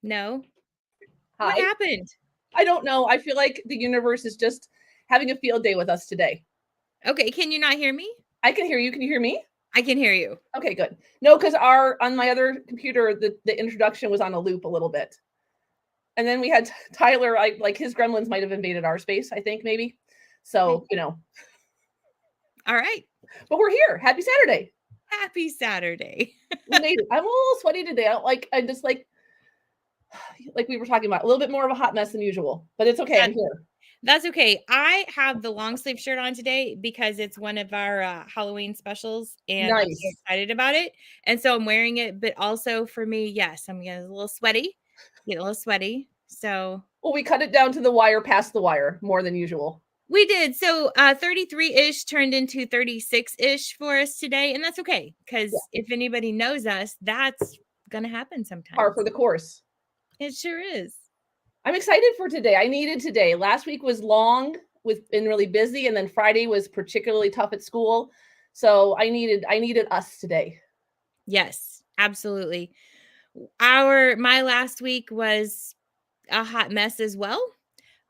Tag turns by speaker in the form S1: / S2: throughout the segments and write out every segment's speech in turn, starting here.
S1: No.
S2: Hi.
S1: What happened?
S2: I don't know. I feel like the universe is just having a field day with us today.
S1: Okay, can you not hear me?
S2: I can hear you. Can you hear me?
S1: I can hear you.
S2: Okay, good. No, because on my other computer, the introduction was on a loop a little bit. And then we had Tyler, like his gremlins might have invaded our space, I think, maybe. So,
S1: All right.
S2: But we're here. Happy Saturday.
S1: Happy Saturday.
S2: We made it. I'm a little sweaty today. I'm just like we were talking about, a little bit more of a hot mess than usual. But it's okay. I'm here.
S1: That's okay. I have the long sleeve shirt on today because it's one of our Halloween specials, and
S2: nice.
S1: I'm so excited about it. And so I'm wearing it, but also for me, yes, I'm getting a little sweaty. So
S2: well, we cut it down to the wire, past the wire, more than usual.
S1: We did. So 33-ish turned into 36-ish for us today, and that's okay, because if anybody knows us, that's gonna happen sometimes.
S2: Par for the course.
S1: It sure is.
S2: I'm excited for today. I needed today. Last week was long, been really busy, and then Friday was particularly tough at school. So I needed us today.
S1: Yes, absolutely. My last week was a hot mess as well.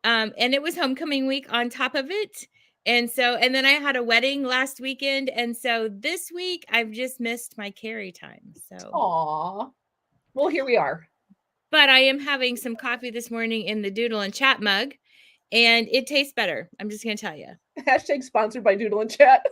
S1: And it was homecoming week on top of it. And then I had a wedding last weekend. And so this week I've just missed my Carrie time. So
S2: aw. Well, here we are.
S1: But I am having some coffee this morning in the Doodle and Chat mug, and it tastes better. I'm just going to tell you.
S2: Hashtag sponsored by Doodle and Chat.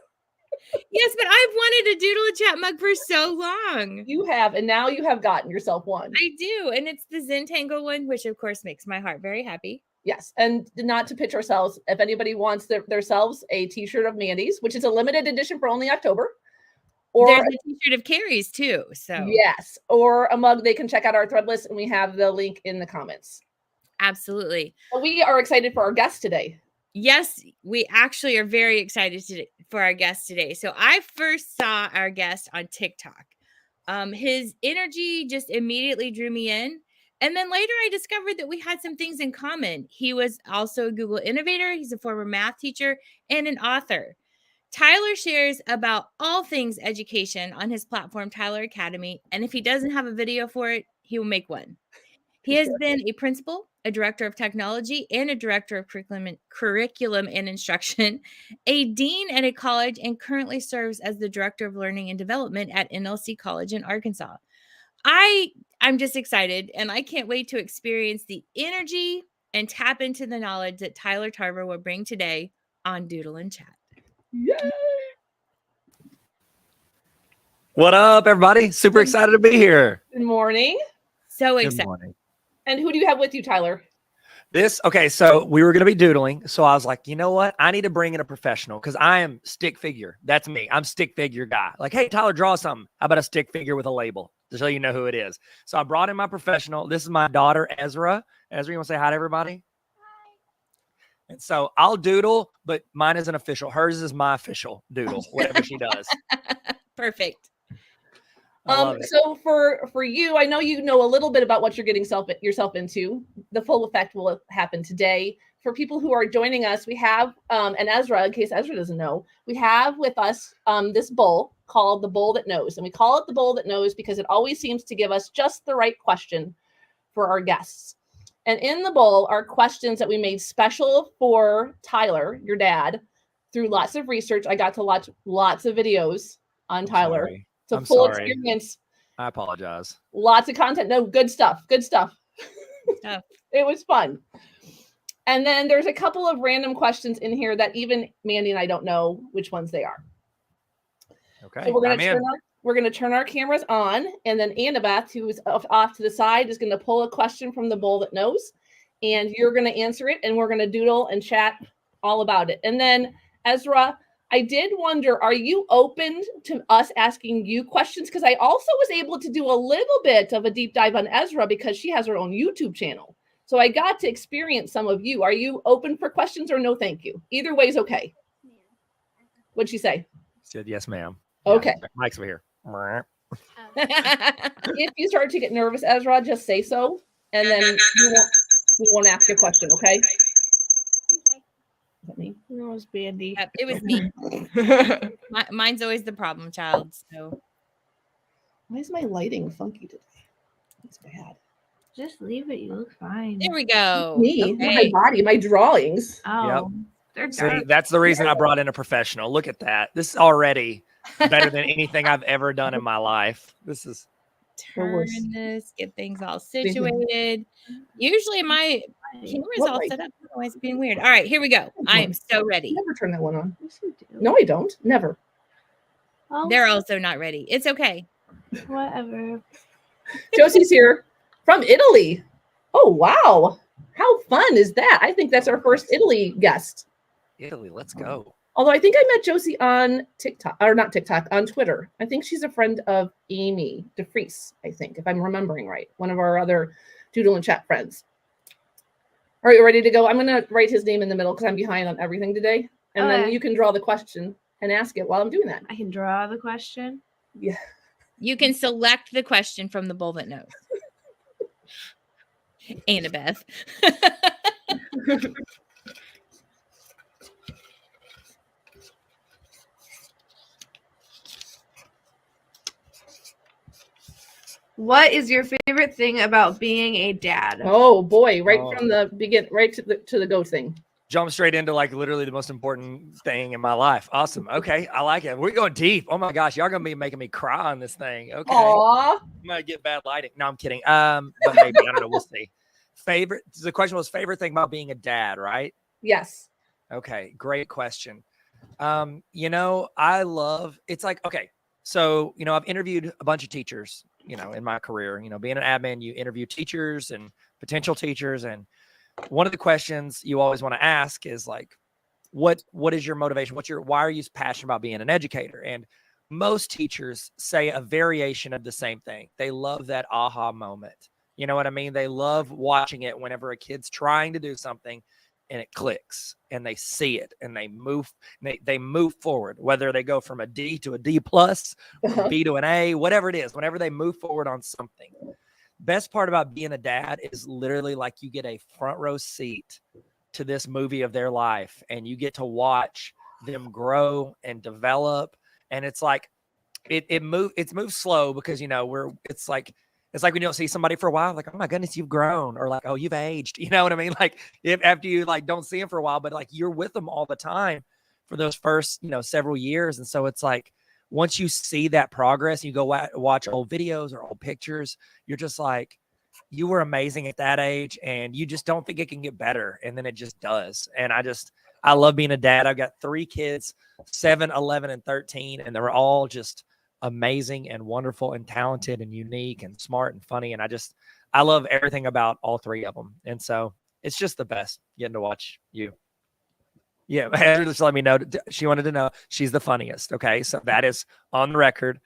S1: Yes, but I've wanted a Doodle and Chat mug for so long.
S2: You have, and now you have gotten yourself one.
S1: I do, and it's the Zentangle one, which of course makes my heart very happy.
S2: Yes, and not to pitch ourselves, if anybody wants themselves a t-shirt of Mandi's, which is a limited edition for only October.
S1: Or there's a t-shirt of Carrie's too. So
S2: yes, or a mug, they can check out our thread list, and we have the link in the comments.
S1: Absolutely.
S2: Well, we are excited for our guest today.
S1: Yes, we actually are very excited for our guest today. So I first saw our guest on TikTok. His energy just immediately drew me in. And then later I discovered that we had some things in common. He was also a Google innovator. He's a former math teacher and an author. Tyler shares about all things education on his platform, Tyler Academy. And if he doesn't have a video for it, he will make one. He has been a principal, a director of technology, and a director of curriculum and instruction, a dean at a college, and currently serves as the director of learning and development at NLC College in Arkansas. I'm just excited, and I can't wait to experience the energy and tap into the knowledge that Tyler Tarver will bring today on Doodle and Chat.
S2: Yay!
S3: What up, everybody? Super excited to be here.
S2: Good morning.
S1: So excited.
S3: Good morning.
S2: And who do you have with you, Tyler?
S3: Okay, so we were going to be doodling. So I was like, you know what? I need to bring in a professional because I am stick figure. That's me. I'm stick figure guy. Like, hey, Tyler, draw something. How about a stick figure with a label to show you know who it is? So I brought in my professional. This is my daughter, Ezra. Ezra, you want to say hi to everybody? And so I'll doodle, but mine isn't official. Hers is my official doodle, whatever she does.
S1: Perfect.
S2: So for you, I know you know a little bit about what you're getting yourself into. The full effect will happen today. For people who are joining us, we have, and Ezra, in case Ezra doesn't know, we have with us this bowl called the bowl that knows. And we call it the bowl that knows because it always seems to give us just the right question for our guests. And in the bowl are questions that we made special for Tyler, your dad, through lots of research. I got to watch lots of videos on Tyler.
S3: Sorry.
S2: It's a
S3: I'm
S2: full
S3: sorry.
S2: experience.
S3: I apologize.
S2: Lots of content. No, good stuff. Good stuff.
S1: Oh.
S2: It was fun. And then there's a couple of random questions in here that even Mandi and I don't know which ones they are.
S3: Okay.
S2: So we're going to turn our cameras on, and then Annabeth, who is off to the side, is going to pull a question from the bowl that knows, and you're going to answer it, and we're going to doodle and chat all about it. And then Ezra, I did wonder, are you open to us asking you questions? Because I also was able to do a little bit of a deep dive on Ezra because she has her own YouTube channel. So I got to experience some of you. Are you open for questions or no thank you? Either way is okay. What'd she say?
S3: She said, yes, ma'am.
S2: Okay.
S3: Yeah, Mike's over here.
S2: If you start to get nervous, Ezra, just say so. And then we won't ask you a question, okay? Is that me? No, it was Mandi.
S1: Yep, it was me. Mine's always the problem child. So
S2: why is my lighting funky today? That's bad.
S4: Just leave it. You look fine.
S1: There we go.
S2: Me,
S1: Okay.
S2: my body, my drawings.
S4: Oh, they're
S3: See,
S4: dark.
S3: that's the reason I brought in a professional. Look at that. This is already better than anything I've ever done in my life. This is
S1: Turn this, get things all situated. Usually my camera's all set up, otherwise it's being weird. All right, here we go. I am so ready.
S2: Never turn that one on.
S4: Yes, you do.
S2: No, I don't. Never.
S4: Oh,
S1: They're also not ready. It's okay.
S4: whatever.
S2: Josie's here from Italy. Oh, wow. How fun is that? I think that's our first Italy guest.
S3: Italy. Let's go.
S2: Although I think I met Josie on TikTok, or not TikTok, on Twitter. I think she's a friend of Amy DeFries, I think, if I'm remembering right. One of our other Doodle and Chat friends. Are you ready to go? I'm going to write his name in the middle because I'm behind on everything today. And then you can draw the question and ask it while I'm doing that.
S4: I can draw the question.
S2: Yeah.
S1: You can select the question from the bowl that knows. Annabeth.
S4: What is your favorite thing about being a dad?
S2: Oh boy, right from the begin, right to the go thing.
S3: Jump straight into like literally the most important thing in my life. Awesome. Okay, I like it. We're going deep. Oh my gosh, y'all gonna be making me cry on this thing. Okay.
S2: Aww.
S3: I'm gonna get bad lighting. No, I'm kidding. But maybe I don't know. We'll see. Favorite. The question was favorite thing about being a dad, right?
S2: Yes.
S3: Okay, great question. You know, I love. It's like okay. So you know, I've interviewed a bunch of teachers. You know, in my career, you know, being an admin, you interview teachers and potential teachers, and one of the questions you always want to ask is like, what is your motivation? Why are you passionate about being an educator? And most teachers say a variation of the same thing. They love that aha moment. You know what I mean? They love watching it whenever a kid's trying to do something and it clicks and they see it and they move forward, whether they go from a D to a D plus, or B to an A, whatever it is, whenever they move forward on something. Best part about being a dad is literally like you get a front row seat to this movie of their life and you get to watch them grow and develop. And it's like, it's moved slow because, you know, it's like when you don't see somebody for a while, like, oh my goodness, you've grown, or like, oh, you've aged. You know what I mean? Like after you like don't see them for a while, but like you're with them all the time for those first, you know, several years. And so it's like, once you see that progress, you go watch old videos or old pictures, you're just like, you were amazing at that age and you just don't think it can get better. And then it just does. And I love being a dad. I've got 3 kids, 7, 11, and 13. And they're all just amazing and wonderful and talented and unique and smart and funny. And I love everything about all 3 of them. And so it's just the best getting to watch you. Yeah, Heather just let me know. She wanted to know she's the funniest. Okay, so that is on the record.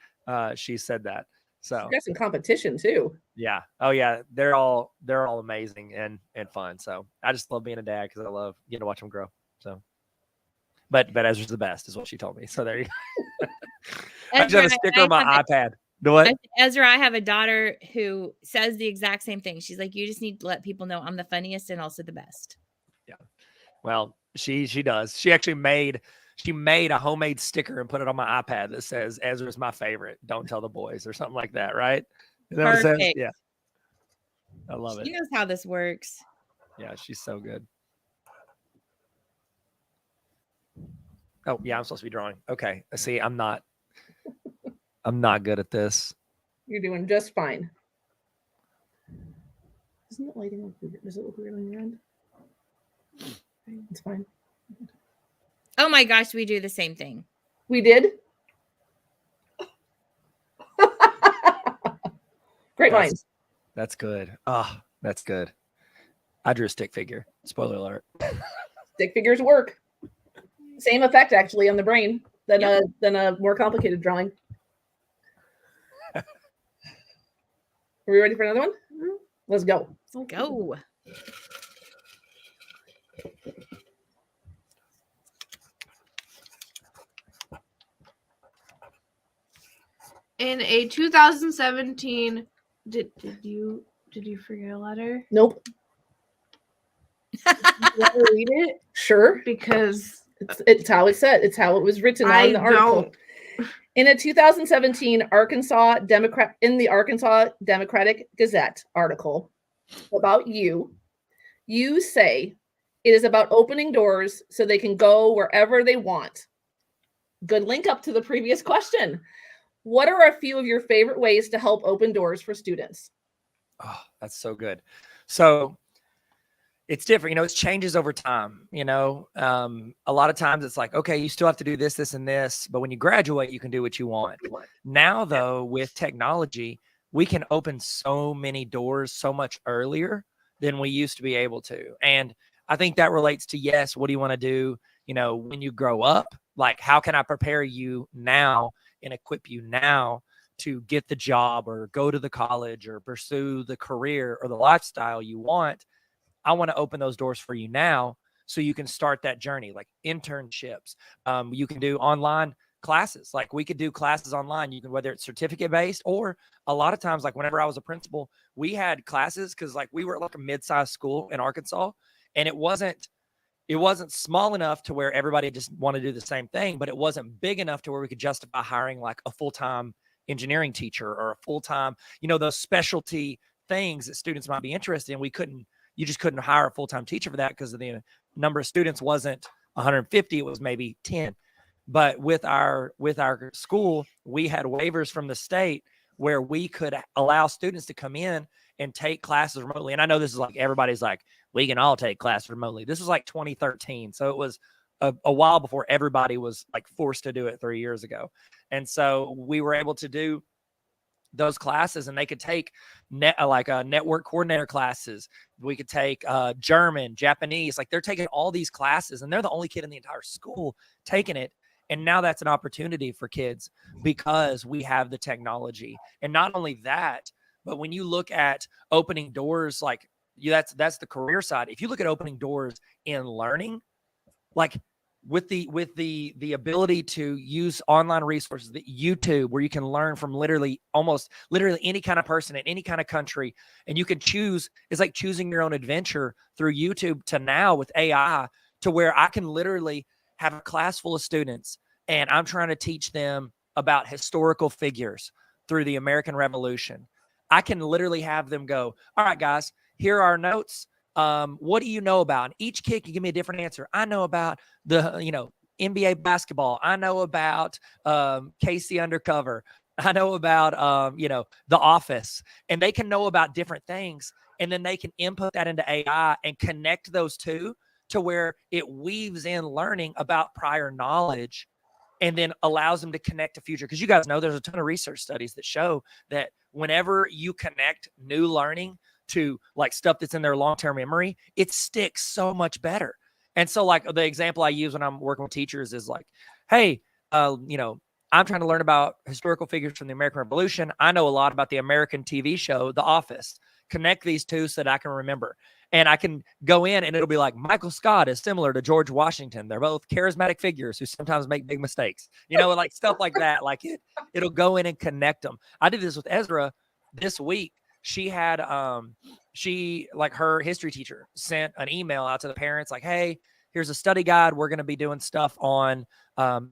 S3: She said that. So
S2: you got some competition too.
S3: Yeah. Oh yeah. They're all amazing and fun. So I just love being a dad because I love getting to watch them grow. So, but Ezra's the best is what she told me. So there you go. I just have a sticker on my iPad. What?
S1: Ezra, I have a daughter who says the exact same thing. She's like, you just need to let people know I'm the funniest and also the best.
S3: Yeah. Well, she does. She actually made a homemade sticker and put it on my iPad that says Ezra's my favorite. Don't tell the boys or something like that, right? Is that what it says? Yeah. I love it.
S1: She knows how this works.
S3: Yeah, she's so good. Oh, yeah, I'm supposed to be drawing. Okay. See, I'm not good at this.
S2: You're doing just fine. Isn't it lighting up weird? Does it look weird on your end? It's fine.
S1: Oh my gosh, we do the same thing.
S2: We did? Great minds.
S3: That's good. Oh, that's good. I drew a stick figure. Spoiler alert.
S2: Stick figures work. Same effect actually on the brain than a more complicated drawing. Are we ready for another one? Let's go.
S1: Let's go.
S4: In a 2017, did you forget a letter?
S2: Nope.
S4: You want to read it?
S2: Sure.
S4: Because
S2: it's how it said. It's how it was written on the article. In a 2017 Arkansas Democratic Gazette article, about you. You say it is about opening doors so they can go wherever they want. Good link up to the previous question. What are a few of your favorite ways to help open doors for students?
S3: Oh, that's so good. So it's different, it changes over time. A lot of times it's like, okay, you still have to do this, this, and this, but when you graduate, you can do what you want. Now, though, with technology, we can open so many doors so much earlier than we used to be able to. And I think that relates to, yes, what do you want to do, when you grow up? Like, how can I prepare you now and equip you now to get the job or go to the college or pursue the career or the lifestyle you want? I want to open those doors for you now so you can start that journey, like internships. You can do online classes. Like, we could do classes online. You can, whether it's certificate based, or a lot of times, like whenever I was a principal, we had classes because like we were at like a mid-sized school in Arkansas, and it wasn't small enough to where everybody just wanted to do the same thing, but it wasn't big enough to where we could justify hiring like a full-time engineering teacher or a full-time, those specialty things that students might be interested in. You just couldn't hire a full-time teacher for that because of the number of students wasn't 150, it was maybe 10. But with our school, we had waivers from the state where we could allow students to come in and take classes remotely. And I know this is like, everybody's like, we can all take classes remotely. This was like 2013. So it was a while before everybody was like forced to do it 3 years ago. And so we were able to do those classes, and they could take network coordinator classes. We could take German, Japanese. Like, they're taking all these classes, and they're the only kid in the entire school taking it. And now that's an opportunity for kids because we have the technology. And not only that, but when you look at opening doors, like that's the career side. If you look at opening doors in learning, like with the ability to use online resources, the YouTube, where you can learn from literally any kind of person in any kind of country, and you can choose. It's like choosing your own adventure through YouTube, to now with AI, to where I can literally have a class full of students and I'm trying to teach them about historical figures through the American Revolution. I can literally have them go, all right, guys, here are our notes. What do you know about? And each kid can give me a different answer. I know about the, NBA basketball. I know about Casey Undercover. I know about, The Office. And they can know about different things. And then they can input that into AI and connect those two to where it weaves in learning about prior knowledge, and then allows them to connect to future. Because you guys know there's a ton of research studies that show that whenever you connect new learning to like stuff that's in their long-term memory, it sticks so much better. And so like the example I use when I'm working with teachers is like, hey, I'm trying to learn about historical figures from the American Revolution. I know a lot about the American TV show, The Office. Connect these two so that I can remember. And I can go in and it'll be like, Michael Scott is similar to George Washington. They're both charismatic figures who sometimes make big mistakes, like stuff like that. Like it'll go in and connect them. I did this with Ezra this week. She had, her history teacher sent an email out to the parents like, hey, here's a study guide. We're going to be doing stuff on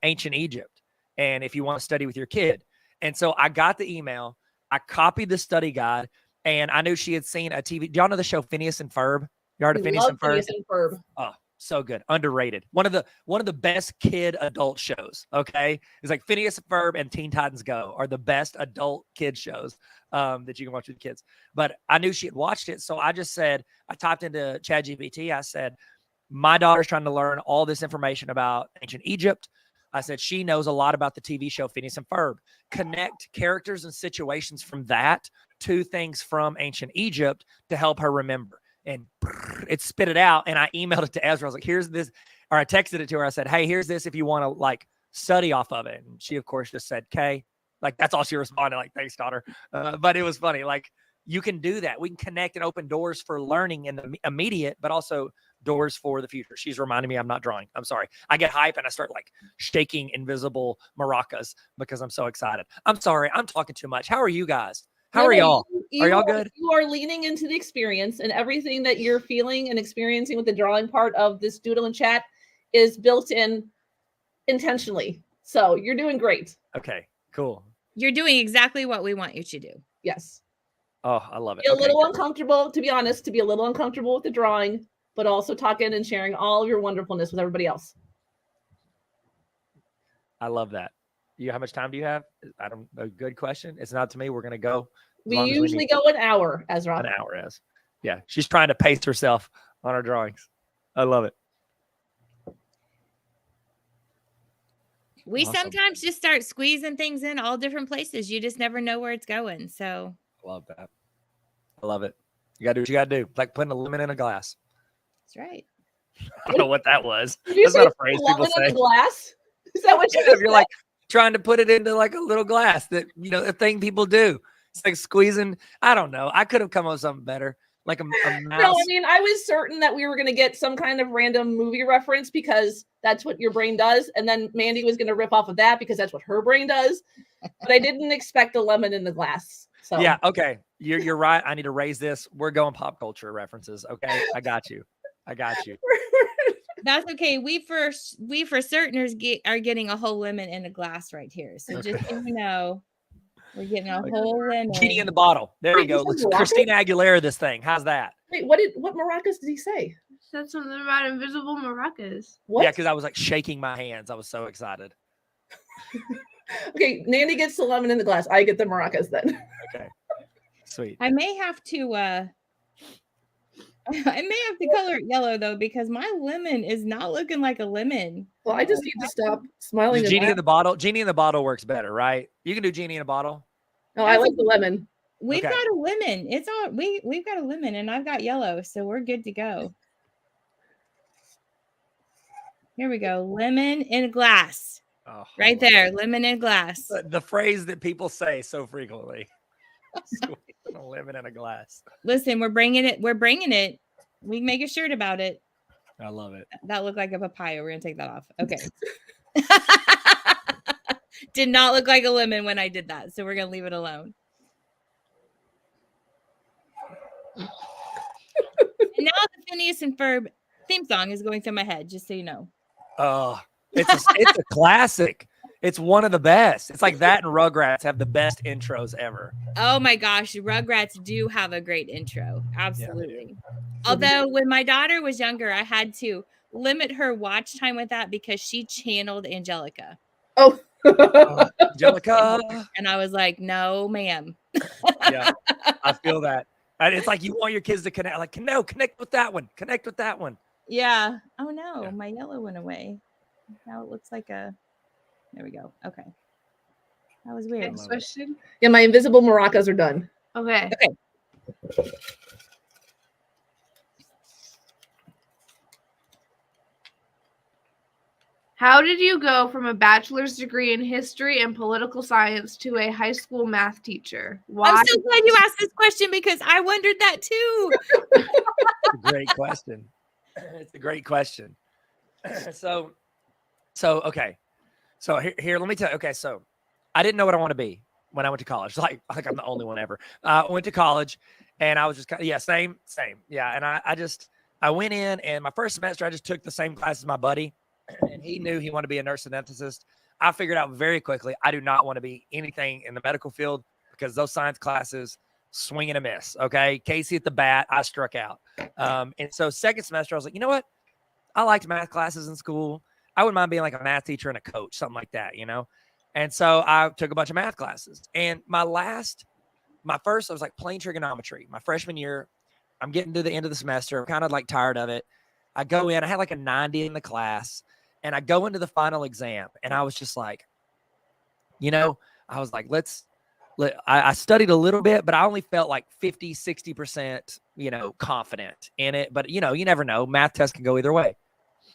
S3: ancient Egypt. And if you want to study with your kid. And so I got the email, I copied the study guide, and I knew she had seen a TV. Do y'all know the show Phineas and Ferb? You heard of Phineas and Ferb?
S2: Phineas and Ferb.
S3: Oh, so good. Underrated. One of the best kid adult shows. Okay. It's like Phineas and Ferb and Teen Titans Go are the best adult kid shows that you can watch with kids. But I knew she had watched it. So I just said, I typed into ChatGPT. I said, my daughter's trying to learn all this information about ancient Egypt. I said, she knows a lot about the TV show Phineas and Ferb. Connect characters and situations from that to things from ancient Egypt to help her remember. And it spit it out. And I emailed it to Ezra. I was like, here's this. Or I texted it to her. I said, hey, here's this if you want to like study off of it. And she, of course, just said, K. Like, that's all she responded. Like, thanks, daughter. But it was funny. Like, you can do that. We can connect and open doors for learning in the immediate, but also doors for the future. She's reminding me I'm not drawing. I'm sorry. I get hype and I start like shaking invisible maracas because I'm so excited. I'm sorry. I'm talking too much. How are you guys? How are y'all? Are y'all good?
S2: You are leaning into the experience, and everything that you're feeling and experiencing with the drawing part of this Doodle and Chat is built in intentionally. So you're doing great.
S3: Okay, cool.
S1: You're doing exactly what we want you to do.
S2: Yes.
S3: Oh, I love it.
S2: Be a little uncomfortable, to be honest, to be a little uncomfortable with the drawing, but also talking and sharing all of your wonderfulness with everybody else.
S3: I love that. How much time do you have? I don't know. Good question. It's not to me. We're going to go.
S2: We usually go an hour, Ezra.
S3: An hour, as. Yeah. She's trying to pace herself on her drawings. I love it.
S1: We sometimes just start squeezing things in all different places. You just never know where it's going. So
S3: I love that. I love it. You got to do what you got to do. Like putting a lemon in a glass.
S1: That's right.
S3: I don't know what that was.
S2: That's
S3: not a phrase people say.
S2: In a glass? Is that what
S3: you're like trying to put it into like a little glass that, a thing people do. It's like squeezing. I don't know. I could have come up with something better. Like a mouse.
S2: No, I mean, I was certain that we were going to get some kind of random movie reference because that's what your brain does. And then Mandi was going to rip off of that because that's what her brain does. But I didn't expect a lemon in the glass. So
S3: yeah. Okay. You're right. I need to raise this. We're going pop culture references. Okay. I got you.
S1: That's okay. We for certain are getting a whole lemon in a glass right here. So just so you know, we're getting a whole lemon.
S3: Genie in the bottle. There you go. Let's Christina Aguilera this thing. How's that?
S2: Wait, what maracas did he say?
S4: He said something about invisible maracas.
S2: What?
S3: Yeah, because I was like shaking my hands. I was so excited.
S2: Okay, Mandi gets the lemon in the glass. I get the maracas then.
S3: Okay. Sweet.
S1: I may have to color it yellow though, because my lemon is not looking like a lemon.
S2: Well, I just need to stop smiling.
S3: Genie in the bottle. Genie in the bottle works better, right? You can do genie in a bottle.
S2: No, I like the lemon.
S1: We've got a lemon. It's all we've got a lemon, and I've got yellow, so we're good to go. Here we go. Lemon in a glass.
S3: Oh,
S1: right there. Lemon in a glass.
S3: The phrase that people say so frequently. A lemon in a glass.
S1: Listen, we're bringing it. We can make a shirt about it.
S3: I love it.
S1: That looked like a papaya. We're gonna take that off. Okay. Did not look like a lemon when I did that, so we're gonna leave it alone. And now the Phineas and Ferb theme song is going through my head, just so you know.
S3: Oh, it's a classic. It's one of the best. It's like that and Rugrats have the best intros ever.
S1: Oh my gosh, Rugrats do have a great intro. Absolutely.
S3: Yeah,
S1: although when my daughter was younger, I had to limit her watch time with that because she channeled Angelica.
S2: Oh.
S3: Angelica.
S1: And I was like, no, ma'am.
S3: Yeah, I feel that. And it's like you want your kids to connect. Like, no, connect with that one. Connect with that one.
S1: Yeah. Oh no, my yellow went away. Now it looks like a. There we go. Okay. That was weird.
S4: Next question.
S2: Yeah, my invisible maracas are done.
S4: Okay. How did you go from a bachelor's degree in history and political science to a high school math teacher? Why?
S1: I'm so glad you asked this question because I wondered that too.
S3: It's a great question. It's a great question. So okay. So here, let me tell you. Okay, so I didn't know what I want to be when I went to college. Like I'm the only one ever. I went to college, and I was just same. Yeah, and I went in, and my first semester I just took the same class as my buddy, and he knew he wanted to be a nurse anesthetist. I figured out very quickly I do not want to be anything in the medical field because those science classes swing and a miss. Okay, Casey at the bat, I struck out. And so second semester I was like, you know what? I liked math classes in school. I wouldn't mind being like a math teacher and a coach, something like that, And so I took a bunch of math classes. And my first, I was like plain trigonometry. My freshman year, I'm getting to the end of the semester. I'm kind of like tired of it. I go in, I had like a 90 in the class, and I go into the final exam. And I was just like, I was like, I studied a little bit, but I only felt like 50, 60%, confident in it. But, you never know. Math tests can go either way.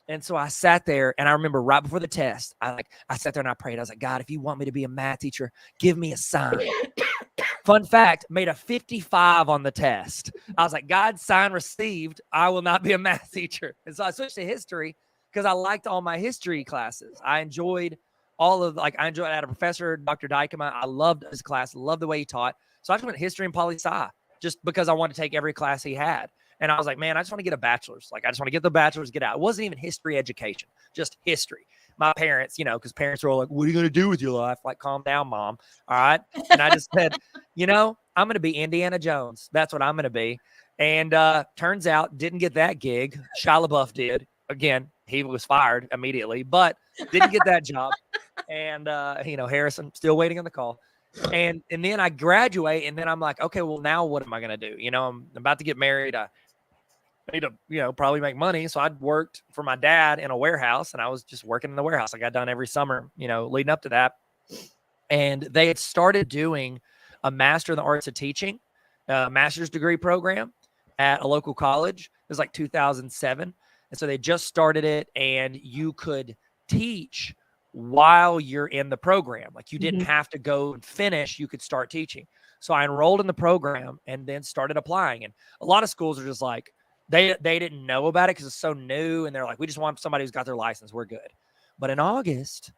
S3: And so I sat there, and I remember right before the test, I sat there and I prayed. I was like, God, if you want me to be a math teacher, give me a sign. Fun fact, made a 55 on the test. I was like, God, sign received. I will not be a math teacher. And so I switched to history because I liked all my history classes. I enjoyed I had a professor, Dr. Baughcum. I loved his class, loved the way he taught. So I just went history and poli-sci just because I wanted to take every class he had. And I was like, man, I just want to get a bachelor's. Like, I just want to get the bachelor's, get out. It wasn't even history education, just history. My parents, because parents were all like, what are you going to do with your life? Like, calm down, Mom. All right. And I just said, I'm I'm going to be Indiana Jones. That's what I'm going to be. And turns out didn't get that gig. Shia LaBeouf did. Again, he was fired immediately, but didn't get that job. And, Harrison still waiting on the call. And then I graduate, and then I'm like, okay, well, now what am I going to do? I'm about to get married. I need to, probably make money. So I'd worked for my dad in a warehouse, and I was just working in the warehouse. I got done every summer, leading up to that. And they had started doing a Master in the Arts of Teaching, master's degree program at a local college. It was like 2007. And so they just started it, and you could teach while you're in the program. Like, you didn't have to go and finish. You could start teaching. So I enrolled in the program and then started applying. And a lot of schools are just like, they didn't know about it because it's so new. And they're like, we just want somebody who's got their license. We're good. But in August,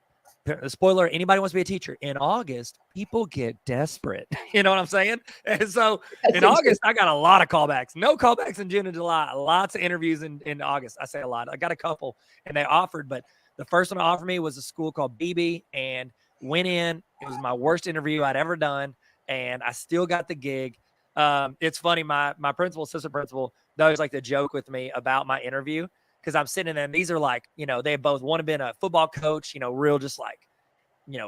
S3: spoiler, anybody wants to be a teacher. In August, people get desperate. You know what I'm saying? And so in August, I got a lot of callbacks. No callbacks in June and July. Lots of interviews in August. I say a lot. I got a couple, and they offered. But the first one to offer me was a school called BB, and went in. It was my worst interview I'd ever done, and I still got the gig. It's funny. My principal, assistant principal, they always like to joke with me about my interview, because I'm sitting there, and these are like, they both one have been a football coach, real just like,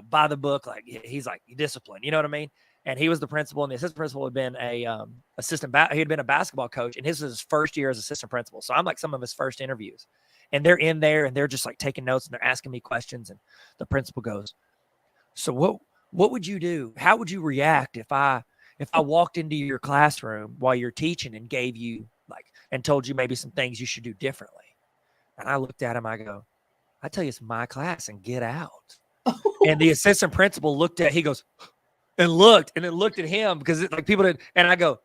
S3: by the book, like he's like disciplined, you know what I mean? And he was the principal, and the assistant principal had been he had been a basketball coach, and his was his first year as assistant principal. So I'm like some of his first interviews, and they're in there, and they're just like taking notes, and they're asking me questions. And the principal goes, so what would you do? How would you react if I walked into your classroom while you're teaching and gave you and told you maybe some things you should do differently? And I looked at him, I go, I tell you, it's my class, and get out. And the assistant principal he goes, and looked at him, because people did. And I go,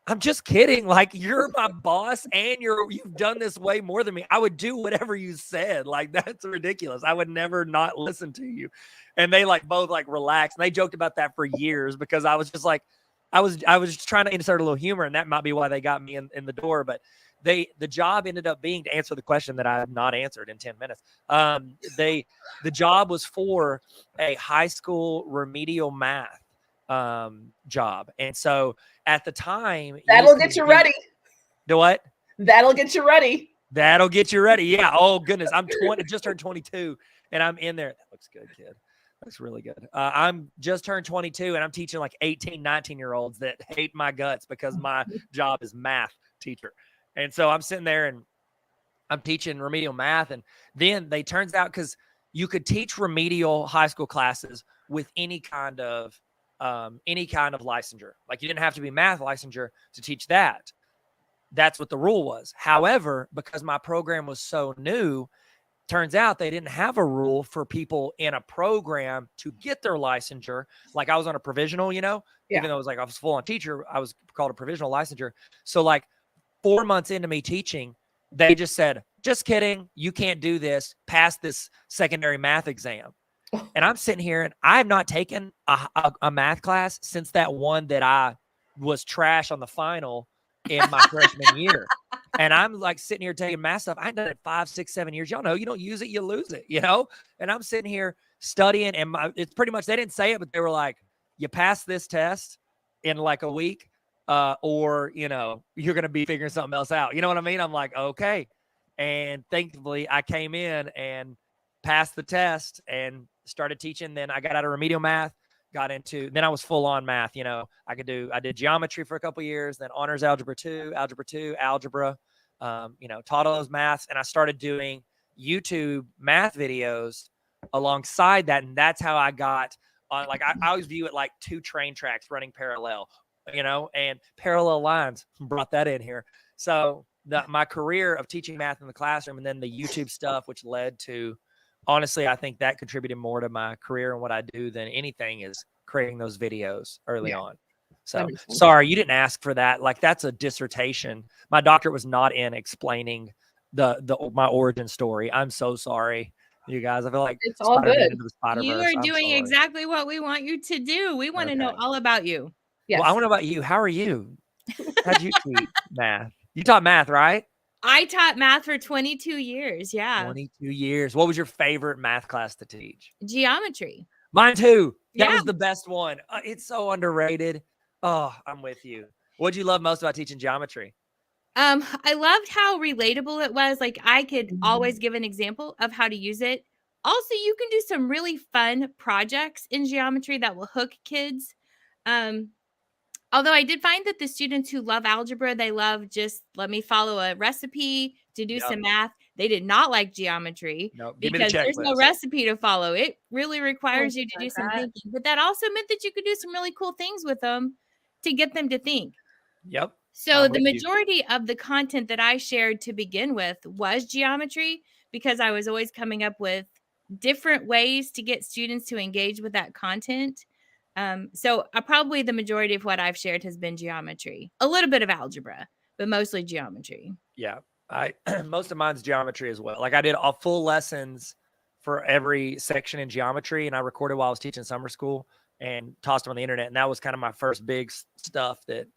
S3: I'm just kidding. Like, you're my boss, and you've done this way more than me. I would do whatever you said. Like, that's ridiculous. I would never not listen to you. And they both relaxed. And they joked about that for years, because I was just like, I was just trying to insert a little humor, and that might be why they got me in the door. But the job ended up being to answer the question that I have not answered in 10 minutes. The job was for a high school remedial math job. And so at the time,
S2: that'll get you ready.
S3: Do what?
S2: That'll get you ready.
S3: That'll get you ready. Yeah. Oh goodness. I'm 20, just turned 22, and I'm in there. That looks good, kid. Looks really good. I'm just turned 22, and I'm teaching 18, 19-year-olds that hate my guts because my job is math teacher. And so I'm sitting there, and I'm teaching remedial math. And then turns out, because you could teach remedial high school classes with any kind of licensure. Like, you didn't have to be math licensure to teach that. That's what the rule was. However, because my program was so new, turns out they didn't have a rule for people in a program to get their licensure. Like, I was on a provisional, even though it was I was full on teacher, I was called a provisional licensure. So 4 months into me teaching, they just said, just kidding, you can't do this, pass this secondary math exam. And I'm sitting here, and I have not taken a math class since that one that I was trash on the final in my freshman year. And I'm sitting here taking math stuff. I ain't done it 5, 6, 7 years. Y'all know, you don't use it, you lose it, And I'm sitting here studying, and it's pretty much, they didn't say it, but they were like, you pass this test in a week, or, you're going to be figuring something else out. You know what I mean? I'm like, okay. And thankfully I came in and passed the test and started teaching. Then I got out of remedial math, then I was full on math. I did geometry for a couple of years, then honors algebra 2, algebra, taught all those maths. And I started doing YouTube math videos alongside that. And that's how I got on, I always view it like two train tracks running parallel, and parallel lines, brought that in here. So my career of teaching math in the classroom, and then the YouTube stuff, which led to, honestly, I think that contributed more to my career and what I do than anything, is creating those videos early on. So sorry, you didn't ask for that. That's a dissertation. My doctorate was not in explaining my origin story. I'm so sorry, you guys. I feel like
S2: it's all good.
S1: You are doing exactly what we want you to do. We want to know all about you.
S2: Yes.
S3: Well, I want to know about you. How are you? How'd you teach math? You taught math, right?
S1: I taught math for 22 years. Yeah.
S3: 22 years. What was your favorite math class to teach?
S1: Geometry.
S3: Mine too. That
S1: Yeah.
S3: was the best one. It's so underrated. Oh, I'm with you. What'd you love most about teaching geometry?
S1: I loved how relatable it was. Like I could
S2: Mhm.
S1: always give an example of how to use it. Also, you can do some really fun projects in geometry that will hook kids. Um, Although I did find that the students who love algebra, they love just let me follow a recipe to do
S3: Yep.
S1: some math. They did not like geometry
S3: No, give me the
S1: because there's no
S3: checklist.
S1: recipe to follow. It really requires you to do
S4: like
S1: some
S4: that.
S1: thinking. But that also meant that you could do some really cool things with them to get them to think.
S3: Yep.
S1: So
S3: I'm
S1: the
S3: with you.
S1: majority of the content that I shared to begin with was geometry because I was always coming up with different ways to get students to engage with that content. So probably the majority of what I've shared has been geometry, a little bit of algebra, but mostly geometry.
S3: Yeah, I most of mine's geometry as well. Like I did all full lessons for every section in geometry, and I recorded while I was teaching summer school and tossed them on the internet. And that was kind of my first big stuff that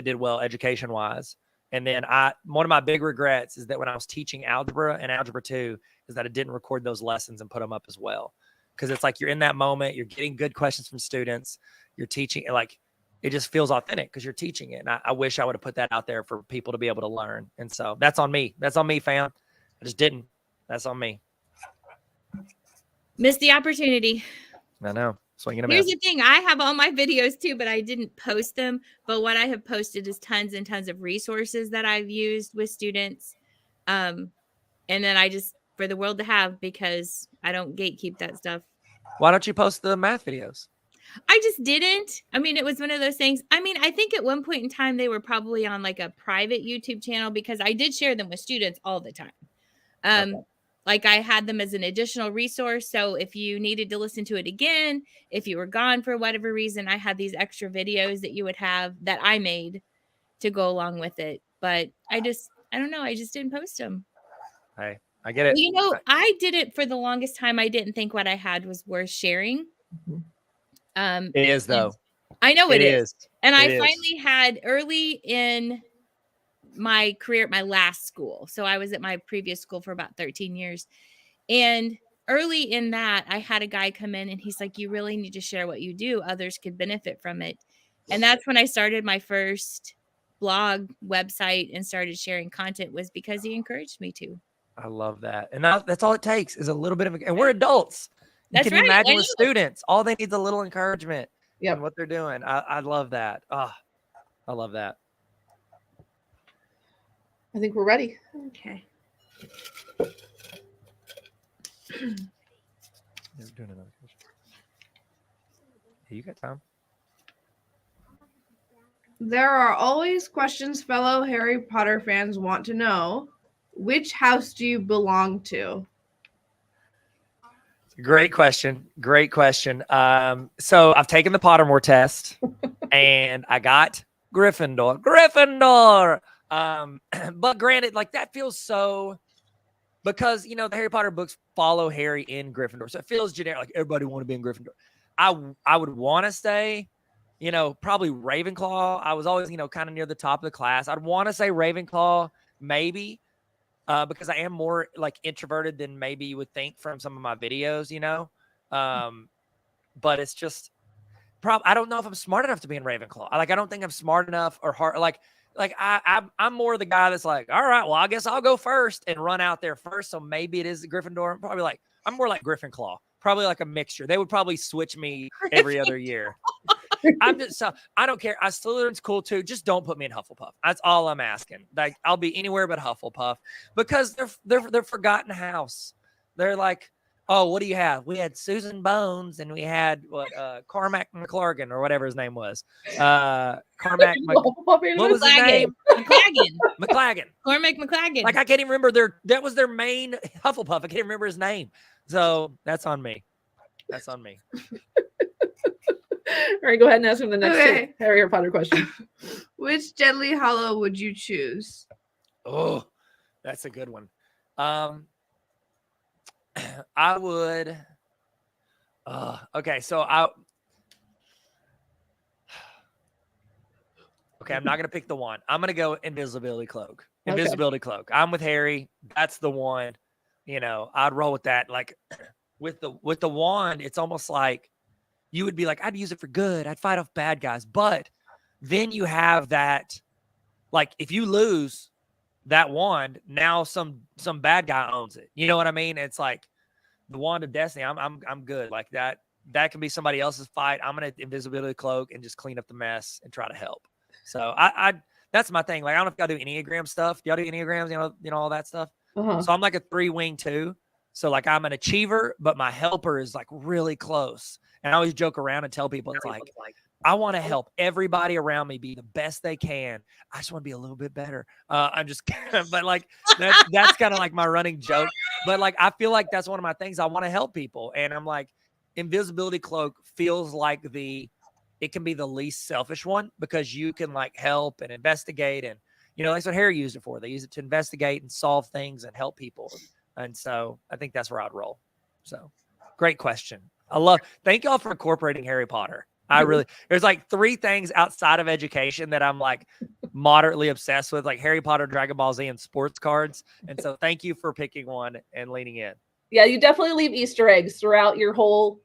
S3: did well education wise. And then one of my big regrets is that when I was teaching algebra and algebra 2 is that I didn't record those lessons and put them up as well. Because it's like you're in that moment, you're getting good questions from students, you're teaching, like it just feels authentic because you're teaching it. And I wish I would have put that out there for people to be able to learn. And so that's on me. That's on me, fam. I just didn't. That's on me.
S1: Missed the opportunity.
S3: I know. Swinging a
S1: Here's
S3: miss.
S1: the thing. I have all my videos too, but I didn't post them. But what I have posted is tons and tons of resources that I've used with students. And then I just, for the world to have, because I don't gatekeep that stuff.
S3: Why don't you post the math videos?
S1: I just didn't. I mean, it was one of those things. I mean, I think at one point in time, they were probably on like a private YouTube channel because I did share them with students all the time.
S3: Okay.
S1: Like I had them as an additional resource. So if you needed to listen to it again, if you were gone for whatever reason, I had these extra videos that you would have that I made to go along with it. But I don't know. I just didn't post them.
S3: Hey, I get it.
S1: You know, I did it for the longest time. I didn't think what I had was worth sharing.
S3: It is though.
S1: I know it is. And
S3: It
S1: I
S3: is.
S1: finally had early in my career at my last school. So I was at my previous school for about 13 years. And early in that, I had a guy come in and he's like, you really need to share what you do. Others could benefit from it. And that's when I started my first blog website and started sharing content, was because he encouraged me to.
S3: I love that. And that's all it takes is a little bit of, and we're adults.
S1: That's
S3: Can you
S1: right.
S3: imagine
S1: I
S3: with
S1: know.
S3: students, all they need is a little encouragement
S2: Yep.
S3: in what they're doing. I love that. Oh, I love that.
S2: I think we're ready.
S4: Okay.
S3: Doing another question. Yeah, you got time.
S4: There are always questions fellow Harry Potter fans want to know. Which house do you belong to?
S3: Great question. Great question. So I've taken the Pottermore test and I got Gryffindor. Gryffindor. But granted, like that feels so, because you know the Harry Potter books follow Harry in Gryffindor, so it feels generic. Like everybody want to be in Gryffindor. I would want to stay, you know, probably Ravenclaw. I was always, you know, kind of near the top of the class. I'd want to say Ravenclaw, maybe, because I am more like introverted than maybe you would think from some of my videos, you know. But it's just, I don't know if I'm smart enough to be in Ravenclaw. I don't think I'm smart enough or hard. Like I'm more the guy that's like, all right, well, I guess I'll go first and run out there first. So maybe it is Gryffindor. I'm more like Gryffindor, probably like a mixture. They would probably switch me every other year. I don't care. Slytherin's cool too. Just don't put me in Hufflepuff. That's all I'm asking. Like I'll be anywhere but Hufflepuff, because they're forgotten house. They're like, oh, what do you have? We had Susan Bones and we had Cormac McClargan or whatever his name was. Cormac what was his name? McLaggen.
S1: Cormac McLaggen.
S3: Like I can't even remember that was their main Hufflepuff. I can't remember his name. So that's on me. That's on me.
S2: All right, go ahead and ask him the next two Harry Potter question.
S4: Which Deadly Hollow would you choose?
S3: Oh, that's a good one. I would. Okay, so okay, I'm not gonna pick the one. I'm gonna go invisibility cloak. Invisibility cloak. I'm with Harry. That's the one. You know, I'd roll with that. Like with the wand, it's almost like you would be like, I'd use it for good. I'd fight off bad guys. But then you have that, like, if you lose that wand, now some bad guy owns it. You know what I mean? It's like the wand of destiny. I'm good. Like that can be somebody else's fight. I'm gonna invisibility cloak and just clean up the mess and try to help. So I that's my thing. Like, I don't know if y'all do Enneagram stuff. Do y'all do Enneagrams? You know all that stuff. So I'm like a 3-wing too. So like I'm an achiever, but my helper is like really close. And I always joke around and tell people, it's like, I want to help everybody around me be the best they can. I just want to be a little bit better. I'm just kidding. But like that's kind of like my running joke. But like I feel like that's one of my things. I want to help people. And I'm like, invisibility cloak feels like it can be the least selfish one, because you can like help and investigate. And, you know, that's what Harry used it for. They use it to investigate and solve things and help people. And so I think that's where I'd roll. So great question. Thank y'all for incorporating Harry Potter. There's like 3 things outside of education that I'm like moderately obsessed with, like Harry Potter, Dragon Ball Z, and sports cards. And so thank you for picking one and leaning in.
S2: Yeah, you definitely leave Easter eggs throughout your whole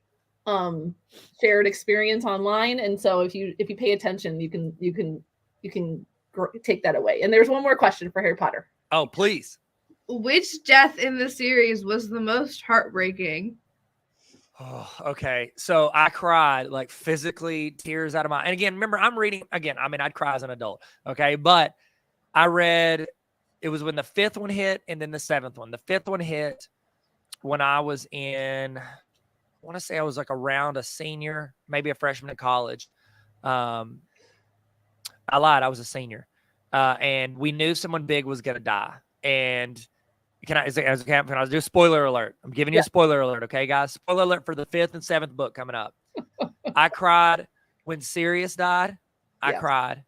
S2: shared experience online. And so if you pay attention, you can take that away. And there's one more question for Harry Potter.
S3: Oh, please.
S4: Which death in the series was the most heartbreaking?
S3: Oh, okay. So I cried, like physically, tears out of my, and again, remember, I'm reading again. I mean, I'd cry as an adult. Okay. But I read, it was when the 5th one hit and then the 7th one. The 5th one hit when I was in, I want to say I was like around a senior, maybe a freshman in college. I lied. I was a senior. And we knew someone big was going to die. And can I do a spoiler alert? I'm giving you a spoiler alert. Okay, guys, spoiler alert for the 5th and 7th book coming up. I cried when Sirius died. I cried.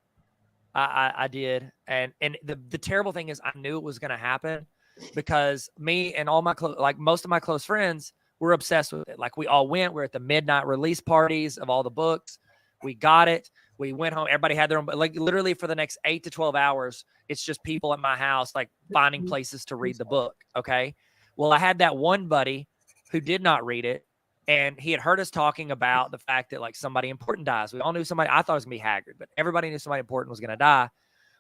S3: I did. And the terrible thing is I knew it was going to happen, because me and all my most of my close friends were obsessed with it. Like we all went, we're at the midnight release parties of all the books. We got it. We went home. Everybody had their own, like literally for the next 8 to 12 hours, it's just people at my house, like finding places to read the book. Okay. Well, I had that one buddy who did not read it. And he had heard us talking about the fact that like somebody important dies. We all knew somebody, I thought it was gonna be Hagrid, but everybody knew somebody important was going to die.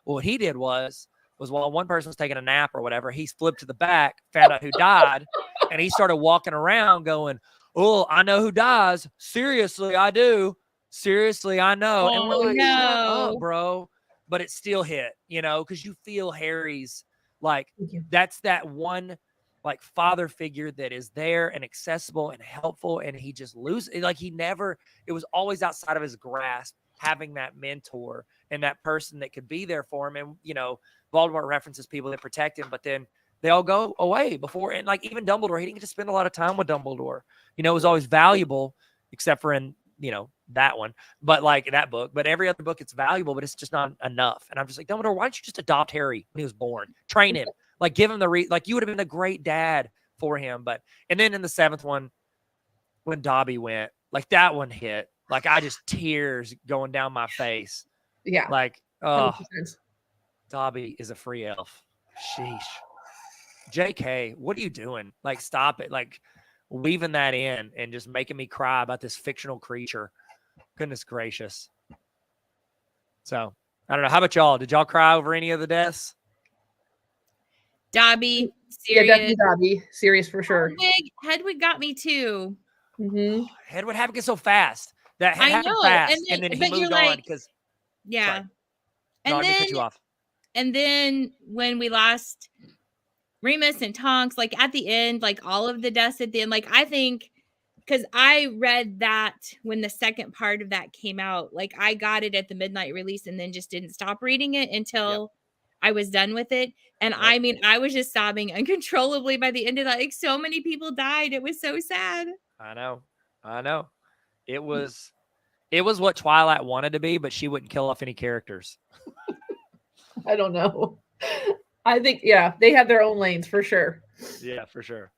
S3: Well, what he did was while one person was taking a nap or whatever, he flipped to the back, found out who died. And he started walking around going, "Oh, I know who dies. Seriously, I do. Seriously, I know." And we're like, "Shut up, bro." But it still hit, you know, because you feel Harry's, like, that's that one, like, father figure that is there and accessible and helpful. And he just loses, like, it was always outside of his grasp, having that mentor and that person that could be there for him. And, you know, Voldemort references people that protect him, but then they all go away before. And like even Dumbledore, he didn't get to spend a lot of time with Dumbledore. You know, it was always valuable, except for in, you know, that one, but like that book, but every other book it's valuable, but it's just not enough. And I'm just like, Dumbledore, why don't you just adopt Harry when he was born? Train him, like give him like you would have been a great dad for him. But, and then in the 7th one, when Dobby went, like that one hit, like I just tears going down my face.
S2: Yeah.
S3: Like, oh,
S2: 100%.
S3: Dobby is a free elf. Sheesh. JK, what are you doing? Like, stop it. Like, weaving that in and just making me cry about this fictional creature. Goodness gracious. So, I don't know. How about y'all? Did y'all cry over any of the deaths?
S1: Dobby, Sirius.
S2: Yeah, definitely Dobby. Sirius for sure.
S1: Hedwig got me too.
S2: Mm-hmm.
S3: Hedwig happened so fast. That happened fast, and then he moved on because.
S1: Yeah.
S3: Sorry. No, I didn't cut you off.
S1: And then when we lost Remus and Tonks, like at the end, like all of the deaths at the end, like I think, because I read that when the second part of that came out, like I got it at the midnight release and then just didn't stop reading it until I was done with it. And I mean, I was just sobbing uncontrollably by the end of that. Like so many people died. It was so sad.
S3: I know. It was what Twilight wanted to be, but she wouldn't kill off any characters.
S2: I don't know. I think, yeah, they have their own lanes for sure.
S3: Yeah, for sure.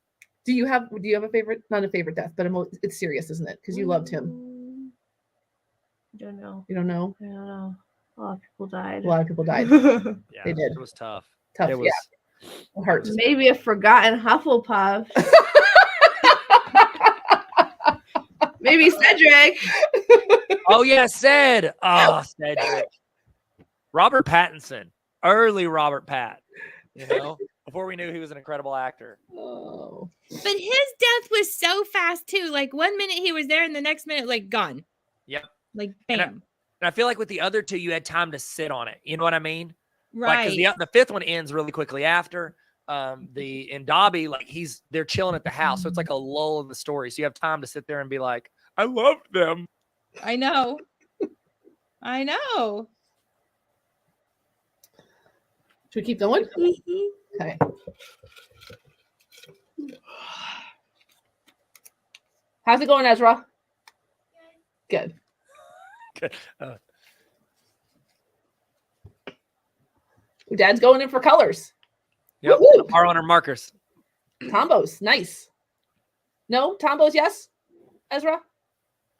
S2: Do you have a favorite? Not a favorite death, but it's Sirius, isn't it? Because you loved him.
S4: I don't know.
S2: You don't know?
S4: I don't know. A lot of people died.
S2: A lot of people died.
S3: Yeah,
S2: they did.
S3: It was tough.
S2: It was, yeah. Heart.
S4: Maybe a forgotten Hufflepuff. Maybe Cedric.
S3: Oh yeah, Cedric. Robert Pattinson, early Robert Pat. You know, before we knew he was an incredible actor.
S2: Oh.
S1: But his death was so fast too. Like 1 minute he was there, and the next minute, like gone.
S3: Yep.
S1: Like bam.
S3: And I feel like with the other two, you had time to sit on it. You know what I mean?
S1: Right.
S3: Like, because the fifth one ends really quickly after. In Dobby, like they're chilling at the house, so it's like a lull in the story. So you have time to sit there and be like, I loved them.
S1: I know. I know.
S2: Should we keep going? Okay. How's it going, Ezra? Good.
S3: Good.
S2: Dad's going in for colors.
S3: Yep.
S2: Woo-hoo.
S3: Borrowing our markers.
S2: Tombos, nice. No, Tombos, yes. Ezra?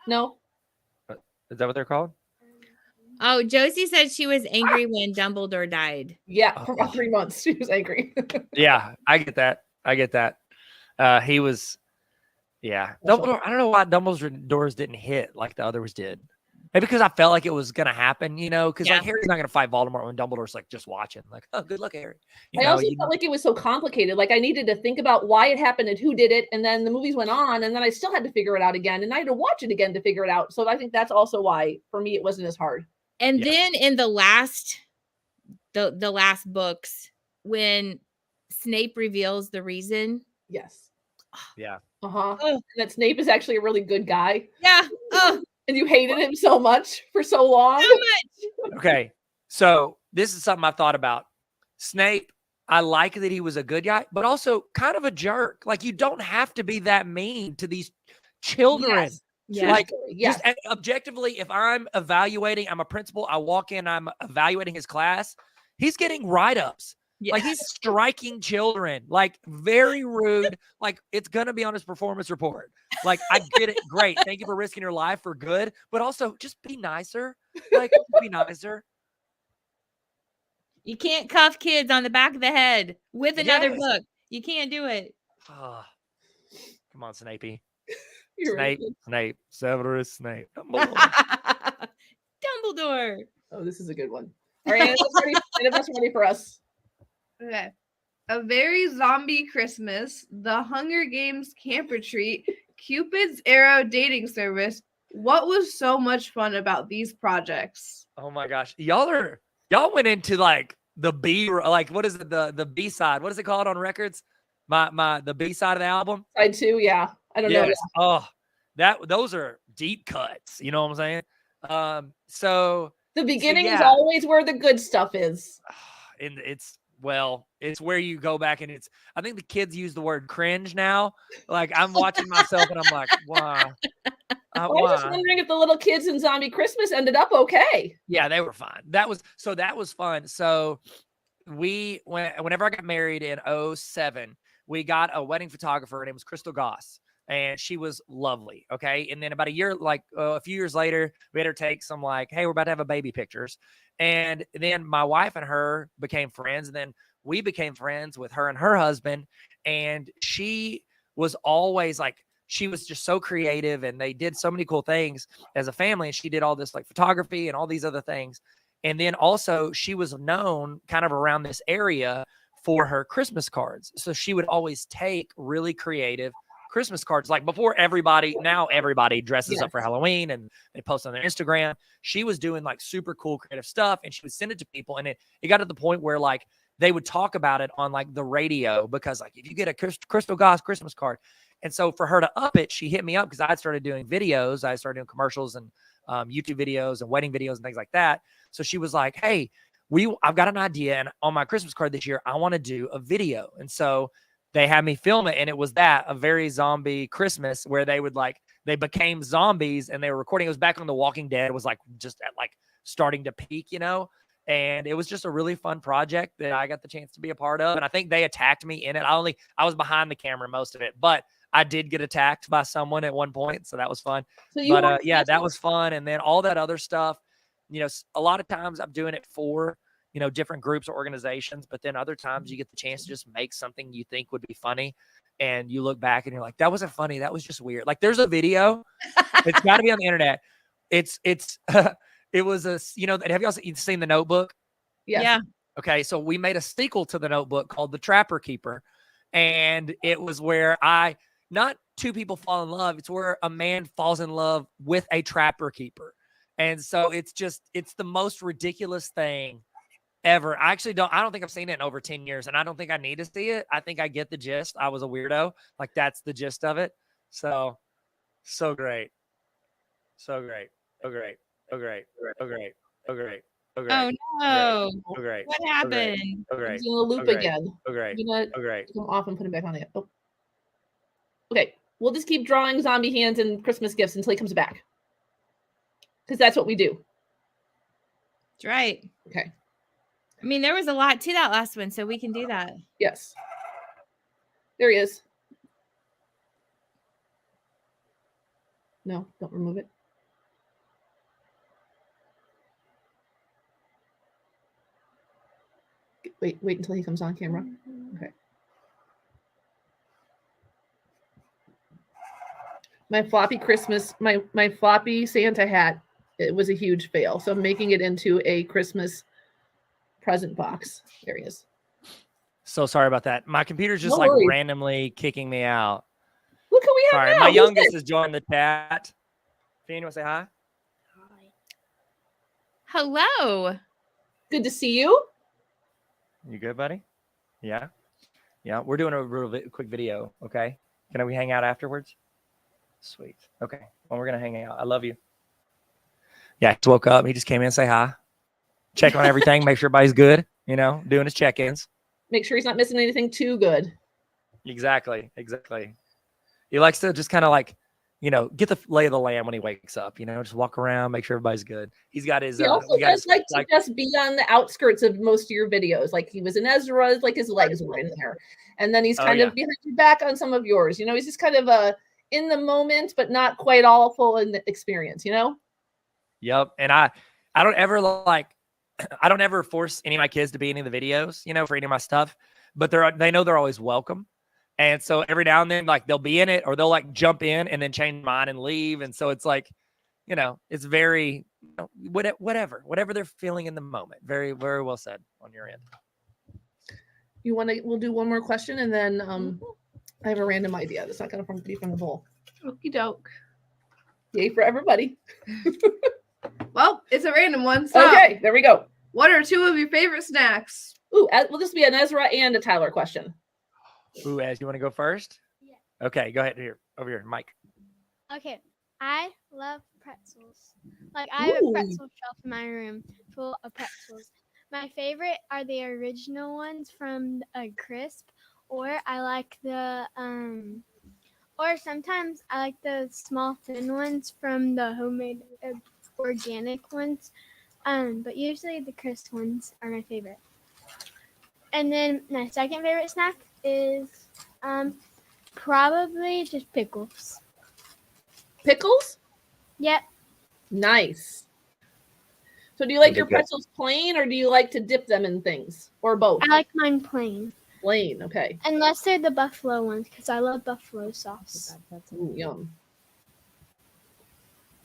S2: No.
S3: Is that what they're called?
S1: Oh, Josie said she was angry when Dumbledore died.
S2: Yeah, for about 3 months she was angry.
S3: Yeah, I get that. He was, yeah. Dumbledore. I don't know why Dumbledore's doors didn't hit like the others did. Maybe because I felt like it was gonna happen, you know, because like Harry's not gonna fight Voldemort when Dumbledore's like just watching, like, oh, good luck, Harry.
S2: I also felt like it was so complicated. Like I needed to think about why it happened and who did it, and then the movies went on, and then I still had to figure it out again, and I had to watch it again to figure it out. So I think that's also why for me it wasn't as hard.
S1: And then in the last books, when Snape reveals the reason.
S2: Yes.
S3: Yeah.
S2: Uh-huh. Oh. And that Snape is actually a really good guy.
S1: Yeah. Oh.
S2: And you hated him so much for so long.
S1: So much.
S3: Okay. So this is something I thought about. Snape, I like that he was a good guy, but also kind of a jerk. Like you don't have to be that mean to these children.
S2: Yes.
S1: Yeah.
S3: Like just objectively, if I'm evaluating, I'm a principal, I walk in, I'm evaluating his class, he's getting write-ups. Yeah. Like he's striking children, like very rude. Like it's gonna be on his performance report. Like I get it, great. Thank you for risking your life for good, but also just be nicer. Like be nicer.
S1: You can't cuff kids on the back of the head with another book. You can't do it.
S3: Oh, come on, Snapey. Snape, Severus Snape.
S1: Dumbledore.
S2: Oh, this is a good one. All right, Annabeth's ready for us.
S4: Okay. A Very Zombie Christmas, The Hunger Games Camp Retreat, Cupid's Arrow Dating Service. What was so much fun about these projects?
S3: Oh my gosh. Y'all went into like the B, like what is it? The B side. What is it called on records? The B side of the album?
S2: Side 2, yeah. I don't know.
S3: Oh, those are deep cuts. You know what I'm saying? So
S2: the beginning is always where the good stuff is.
S3: And it's where you go back and I think the kids use the word cringe now. Like I'm watching myself and I'm like, wow.
S2: I was just wondering if the little kids in Zombie Christmas ended up okay.
S3: Yeah, they were fine. That was fun. So whenever I got married in 2007, we got a wedding photographer. Her name was Crystal Goss. And she was lovely. Okay. And then about a few years later, we had her take some hey, we're about to have a baby pictures. And then my wife and her became friends. And then we became friends with her and her husband. And she was always she was just so creative and they did so many cool things as a family. And she did all this photography and all these other things. And then also she was known kind of around this area for her Christmas cards. So she would always take really creative Christmas cards. Like before now everybody dresses up for Halloween and they post on their Instagram. She was doing super cool creative stuff and she would send it to people. And it got to the point where they would talk about it on the radio because if you get a Crystal Goss Christmas card. And so for her to up it, she hit me up because I had started doing videos. I started doing commercials and YouTube videos and wedding videos and things like that. So she was like, hey, I've got an idea. And on my Christmas card this year, I want to do a video. And so they had me film it, and it was a very zombie Christmas where they would they became zombies and they were recording. It was back when The Walking Dead was just at starting to peak, you know, and it was just a really fun project that I got the chance to be a part of. And I think they attacked me in it. I was behind the camera most of it, but I did get attacked by someone at one point. So that was fun. So that was fun. And then all that other stuff, you know, a lot of times I'm doing it for different groups or organizations, but then other times you get the chance to just make something you think would be funny. and you look back and you're like, that wasn't funny. That was just weird. Like there's a video. It's got to be on the internet. It was a, have y'all seen The Notebook?
S2: Yes.
S1: Yeah.
S3: Okay. So we made a sequel to The Notebook called The Trapper Keeper. And it was where not two people fall in love. It's where a man falls in love with a trapper keeper. And so it's the most ridiculous thing ever. I don't think I've seen it in over 10 years, and I don't think I need to see it. I think I get the gist. I was a weirdo. Like that's the gist of it. So great. So great. Oh, great. Oh, great. Oh, great. Oh, great. Oh, great.
S1: Oh no.
S3: Oh, great.
S1: What happened?
S3: Oh, great.
S2: It's in the loop again.
S3: Oh, great.
S2: I'm gonna
S3: Oh, great.
S2: come off and put him back on it. Oh. Okay, we'll just keep drawing zombie hands and Christmas gifts until he comes back. Because that's what we do.
S1: That's right.
S2: Okay.
S1: I mean, there was a lot to that last one, so we can do that.
S2: Yes. There he is. No, don't remove it. Wait until he comes on camera. Okay. My floppy Christmas, my floppy Santa hat, it was a huge fail. So I'm making it into a Christmas present box. There he is.
S3: So sorry about that. My computer's just
S2: No worries.
S3: randomly kicking me out.
S2: Look who we have
S3: Sorry,
S2: now.
S3: my
S2: Who's
S3: youngest
S2: this?
S3: is joining the chat. Finn, you want to say hi?
S1: Hello.
S2: Good to see you.
S3: You good, buddy? Yeah. Yeah. We're doing a quick video. Okay. Can we hang out afterwards? Sweet. Okay. Well, we're going to hang out. I love you. Yeah. He just woke up. He just came in, say hi, check on everything, make sure everybody's good, doing his check-ins.
S2: Make sure he's not missing anything too good.
S3: Exactly. He likes to just kind of get the lay of the land when he wakes up, just walk around, make sure everybody's good. He's got his,
S2: He also does like to just be on the outskirts of most of your videos. Like he was in Ezra's, like his legs were in there. And then he's kind of behind your back on some of yours. He's just kind of in the moment, but not quite all full in the experience,
S3: Yep. And I don't ever I don't ever force any of my kids to be in any of the videos, for any of my stuff, but they know they're always welcome. And so every now and then, they'll be in it or they'll jump in and then change mine and leave. And so it's it's very, whatever they're feeling in the moment. Very, very well said on your end.
S2: We'll do one more question and then I have a random idea. That's not going to be from the bowl.
S4: Okie doke.
S2: Yay for everybody.
S4: Well, it's a random one. So
S2: okay, there we go.
S4: What are two of your favorite snacks?
S2: Ooh, will this be an Ezra and a Tyler question?
S3: Ooh, Ez, you want to go first?
S5: Yeah.
S3: Okay, go ahead. Over here, Mike.
S5: Okay, I love pretzels. I have a pretzel shelf in my room full of pretzels. My favorite are the original ones from Crisp, or I like the or sometimes I like the small thin ones from the homemade organic ones. But usually the Crisp ones are my favorite. And then my second favorite snack is probably just pickles.
S2: Pickles?
S5: Yep.
S2: Nice. So do you like your pretzels plain or do you like to dip them in things? Or both?
S5: I like mine plain.
S2: Plain, okay.
S5: Unless they're the buffalo ones, because I love buffalo sauce.
S2: Ooh, yum.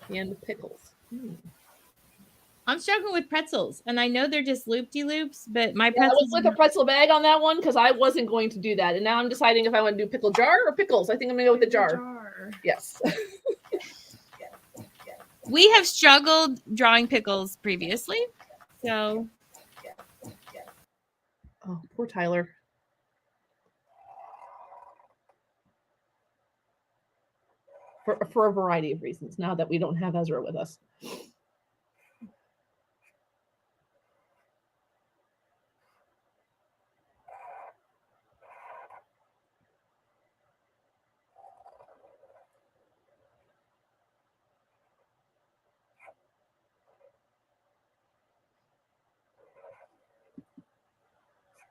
S2: And pickles.
S1: I'm struggling with pretzels, and I know they're just loop-de-loops, but my
S2: I
S1: pretzels.
S2: was with a pretzel bag on that one because I wasn't going to do that. And now I'm deciding if I want to do pickle jar or pickles. I think I'm going to go with the jar. Yes.
S1: We have struggled drawing pickles previously, so.
S2: Oh, poor Tyler. For a variety of reasons, now that we don't have Ezra with us.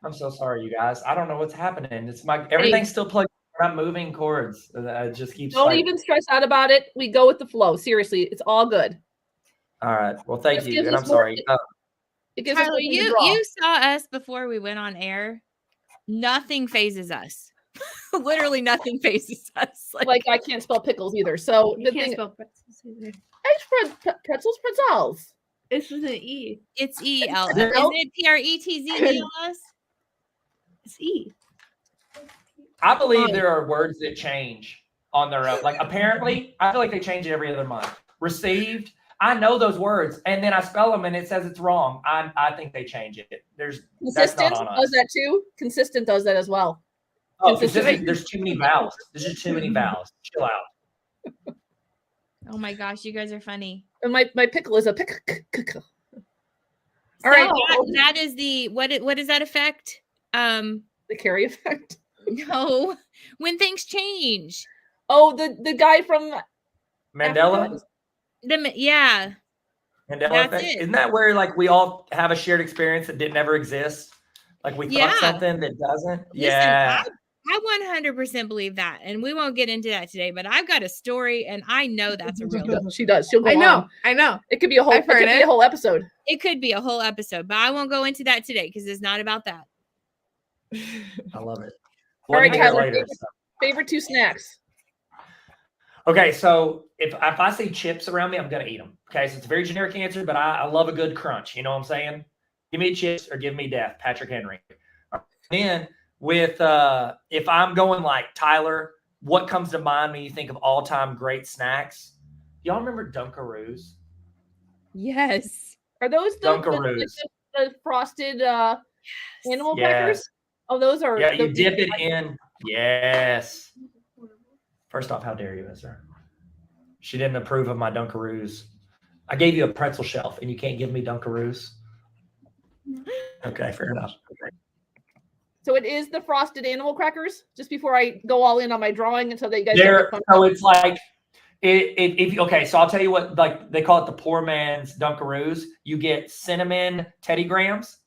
S3: I'm so sorry, you guys. I don't know what's happening. It's everything's still plugged. I'm moving cords. It just keeps.
S2: Don't even stress out about it. We go with the flow. Seriously, it's all good.
S3: All right. Well, thank you. And I'm
S2: sorry.
S3: sorry.
S2: It gives
S1: Tyler,
S2: us
S1: you saw us before we went on air. Nothing phases us. Literally nothing faces us.
S2: Like I can't spell pickles either. So
S4: You
S2: the
S4: can't
S2: thing,
S4: spell pretzels either.
S2: I spread pretzels.
S4: It's with an E.
S1: it's E-L.
S2: Is
S1: Isn't
S2: it L?
S1: it P-R-E-T-Z-E-L-S?
S4: It's E.
S3: I believe there are words that change on their own. Like apparently, I feel like they change it every other month. Received. I know those words, and then I spell them, and it says it's wrong. I think they change it. That's
S2: Consistent
S3: not on us.
S2: does that too. Consistent does that as well.
S3: Oh, consistent. There's too many vowels. There's just too many vowels. Chill out.
S1: Oh my gosh, you guys are funny.
S2: And my pickle is a pick.
S1: All
S2: right.
S1: That is the what does that affect?
S2: The Carrie effect.
S1: No, when things change.
S2: Oh, the guy from
S3: Mandela.
S1: Yeah.
S3: Mandela effect. Isn't that where like we all have a shared experience that didn't ever exist? Like we thought something that doesn't.
S1: Listen, I 100% believe that, and we won't get into that today. But I've got a story, and I know that's a real.
S2: She does. She'll go on.
S4: I know.
S2: It could be a whole.
S4: I've heard
S2: it could be a whole episode.
S1: It could be a whole episode, but I won't go into that today because it's not about that.
S3: I love it.
S2: All right, Tyler. Favorite 2 snacks.
S3: Okay, so if I see chips around me, I'm gonna eat them. Okay, so it's a very generic answer, but I love a good crunch. You know what I'm saying? Give me chips or give me death, Patrick Henry. Then with if I'm going like Tyler, what comes to mind when you think of all-time great snacks? Y'all remember Dunkaroos?
S1: Yes.
S2: Are those
S3: Dunkaroos?
S2: The frosted animal crackers? Oh, those are.
S3: Yeah, you dip it in. Yes. First off, how dare you, Ezra? She didn't approve of my Dunkaroos. I gave you a pretzel shelf, and you can't give me Dunkaroos? Okay, fair enough. Okay.
S2: So it is the frosted animal crackers. Just before I go all in on my drawing, until they guys.
S3: So it's like okay. So I'll tell you what. Like they call it the poor man's Dunkaroos. You get cinnamon Teddy Grahams,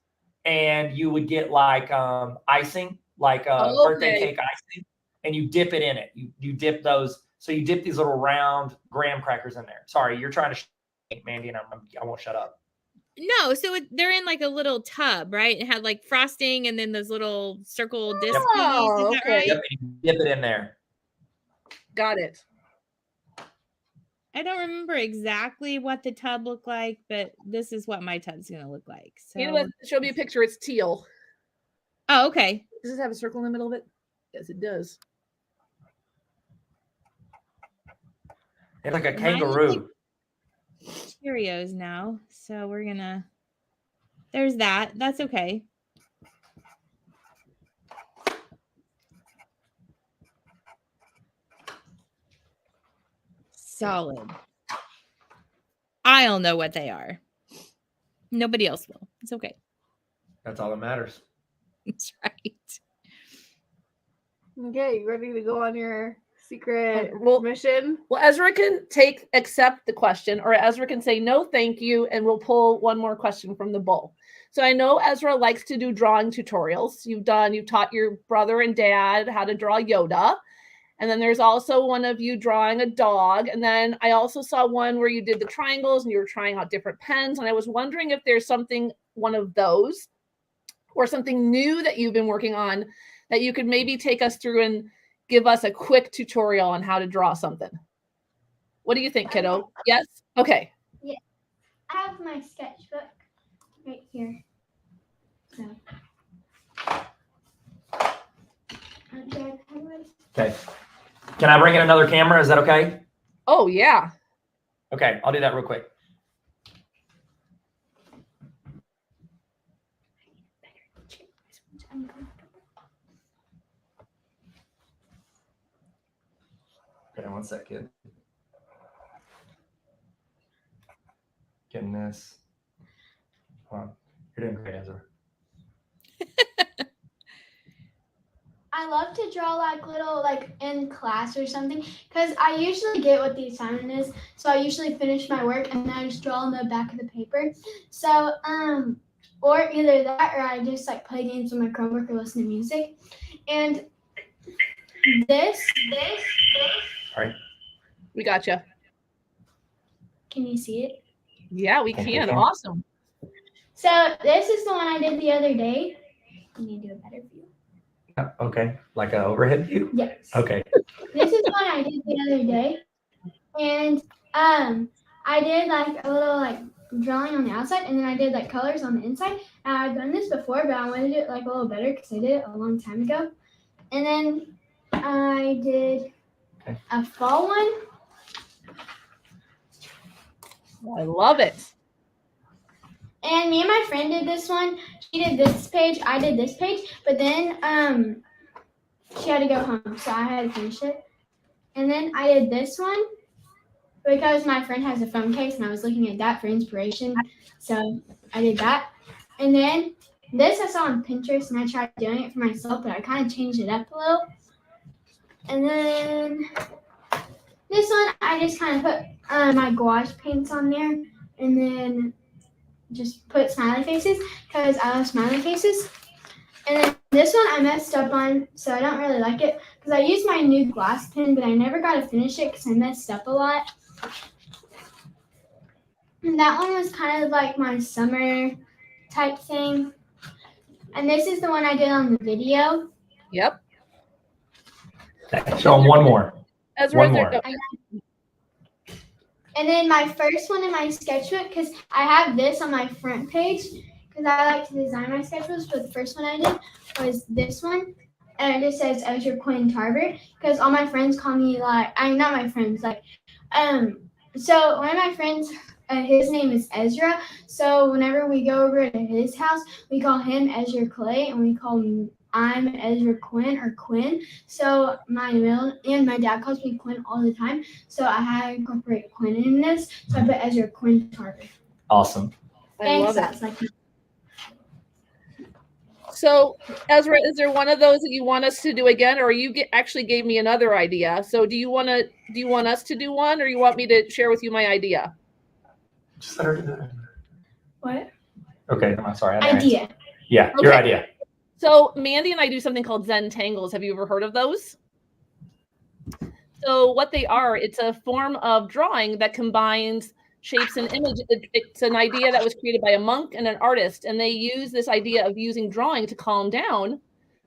S3: and you would get like icing, like birthday cake icing, and you dip it in it. You dip those. So you dip these little round graham crackers in there. Sorry, you're trying to Mandy, and I won't shut up.
S1: No, so they're in like a little tub, right? It had like frosting and then those little circle discs.
S2: Oh,
S1: is that right?
S3: Yep, dip it in there.
S2: Got it.
S1: I don't remember exactly what the tub looked like, but this is what my tub's gonna look like. So
S2: show me a picture. It's teal.
S1: Oh, okay.
S2: Does it have a circle in the middle of it? Yes, it does.
S3: It's like a kangaroo.
S1: Cheerios now. So we're gonna. There's that. That's okay. Solid. I'll know what they are. Nobody else will. It's okay.
S3: That's all that matters.
S1: That's right.
S4: Okay, you ready to go on your secret mission?
S2: Well, Ezra can accept the question, or Ezra can say no, thank you, and we'll pull one more question from the bowl. So I know Ezra likes to do drawing tutorials. You've taught your brother and dad how to draw Yoda. And then there's also one of you drawing a dog. And then I also saw one where you did the triangles and you were trying out different pens. And I was wondering if there's one of those or something new that you've been working on that you could maybe take us through and give us a quick tutorial on how to draw something. What do you think, kiddo? Yes? Okay.
S5: Yeah. I have my sketchbook right here. So.
S3: Okay. Can I bring in another camera? Is that okay?
S2: Oh, yeah.
S3: Okay, I'll do that real quick. Okay, 1 second. Getting this. Wow. You're doing great, Ezra.
S5: I love to draw little in class or something because I usually get what the assignment is. So I usually finish my work and then I just draw on the back of the paper. So or either that or I just play games on my Chromebook or listen to music. And this.
S3: All right.
S2: We got you.
S5: Can you see it?
S2: Yeah, we can. Awesome.
S5: So this is the one I did the other day. Can you do a better view?
S3: Okay, like an overhead view?
S5: Yes.
S3: Okay.
S5: This is one I did the other day. And I did like a little like drawing on the outside, and then I did like colors on the inside. And I've done this before, but I wanted to do it like a little better because I did it a long time ago. And then I did a fall one.
S2: I love it.
S5: And me and my friend did this one. She did this page, I did this page, but then she had to go home, so I had to finish it. And then I did this one because my friend has a phone case, and I was looking at that for inspiration. So I did that. And then this I saw on Pinterest, and I tried doing it for myself, but I kind of changed it up a little. And then this one, I just kind of put my gouache paints on there, and then just put smiley faces because I love smiley faces. And then this one I messed up on, so I don't really like it because I used my new glass pen, but I never got to finish it because I messed up a lot. And that one was kind of like my summer type thing. And this is the one I did on the video.
S2: Yep.
S3: Show them one more.
S2: Ezra,
S3: One more.
S5: And then my first one in my sketchbook, because I have this on my front page, because I like to design my sketchbooks, but the first one I did was this one. And it just says Ezra Quinn Tarver, because all my friends call me not my friends, so one of my friends, his name is Ezra. So whenever we go over to his house, we call him Ezra Clay, and we call I'm Ezra Quinn or Quinn. So my dad calls me Quinn all the time. So I had to incorporate Quinn in this. So I put Ezra Quinn Tarver.
S3: Awesome.
S2: I love it. So Ezra, is there one of those that you want us to do again, or you actually gave me another idea? So do you want us to do one, or you want me to share with you my idea?
S3: Just let her do it.
S5: What?
S3: Okay, I'm sorry.
S5: Idea.
S3: Yeah,
S2: Okay.
S3: your idea.
S2: So Mandi and I do something called Zen Tangles. Have you ever heard of those? So what they are, it's a form of drawing that combines shapes and images. It's an idea that was created by a monk and an artist, and they use this idea of using drawing to calm down,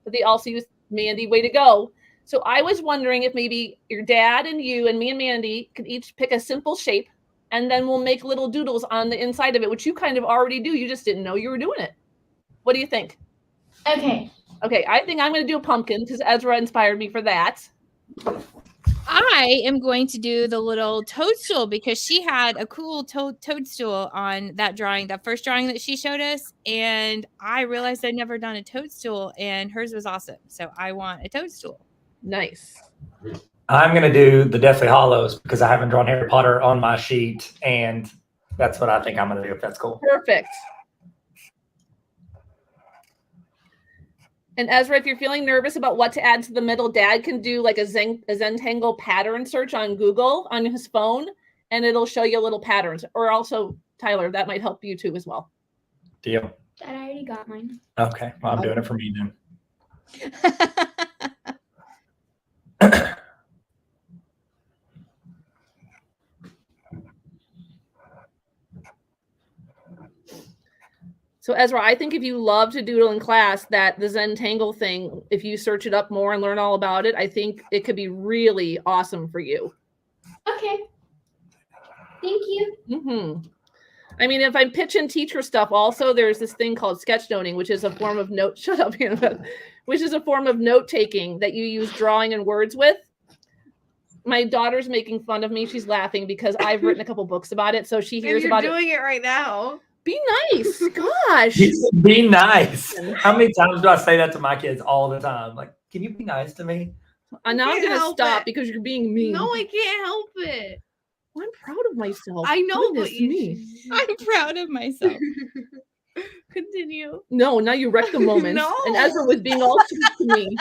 S2: but they also use Mandi, way to go. So I was wondering if maybe your dad and you and me and Mandi could each pick a simple shape, and then we'll make little doodles on the inside of it, which you kind of already do. You just didn't know you were doing it. What do you think?
S5: Okay.
S2: Okay, I think I'm going to do a pumpkin because Ezra inspired me for that.
S1: I am going to do the little toadstool because she had a cool toadstool on that drawing, that first drawing that she showed us. And I realized I'd never done a toadstool, and hers was awesome. So I want a toadstool.
S2: Nice.
S3: I'm going to do the Deathly Hollows because I haven't drawn Harry Potter on my sheet, and that's what I think I'm going to do, if that's cool.
S2: Perfect. And Ezra, if you're feeling nervous about what to add to the middle, Dad can do like a Zentangle pattern search on Google on his phone, and it'll show you little patterns. Or also, Tyler, that might help you too as well.
S3: Deal.
S5: Dad, I already got mine.
S3: Okay, well, I'm doing it for me then.
S2: So Ezra, I think if you love to doodle in class, that the Zentangle thing, if you search it up more and learn all about it, I think it could be really awesome for you.
S5: Okay. Thank you.
S2: Mm-hmm. I mean, if I'm pitching teacher stuff, also there's this thing called sketchnoting, which is a form of note. Shut up, Hannah. Which is a form of note taking that you use drawing and words with. My daughter's making fun of me. She's laughing because I've written a couple books about it, so she hears about it.
S4: You're doing it right now.
S2: Be nice. Gosh.
S3: Be nice. How many times do I say that to my kids all the time? Like, can you be nice to me?
S2: And now I'm going to stop because you're being mean.
S4: No, I can't help it.
S2: Well, I'm proud of myself.
S4: I know,
S2: Goodness
S4: but
S2: me.
S1: I'm proud of myself.
S4: Continue.
S2: No, now you wrecked the moment.
S4: No.
S2: And Ezra was being all sweet to me.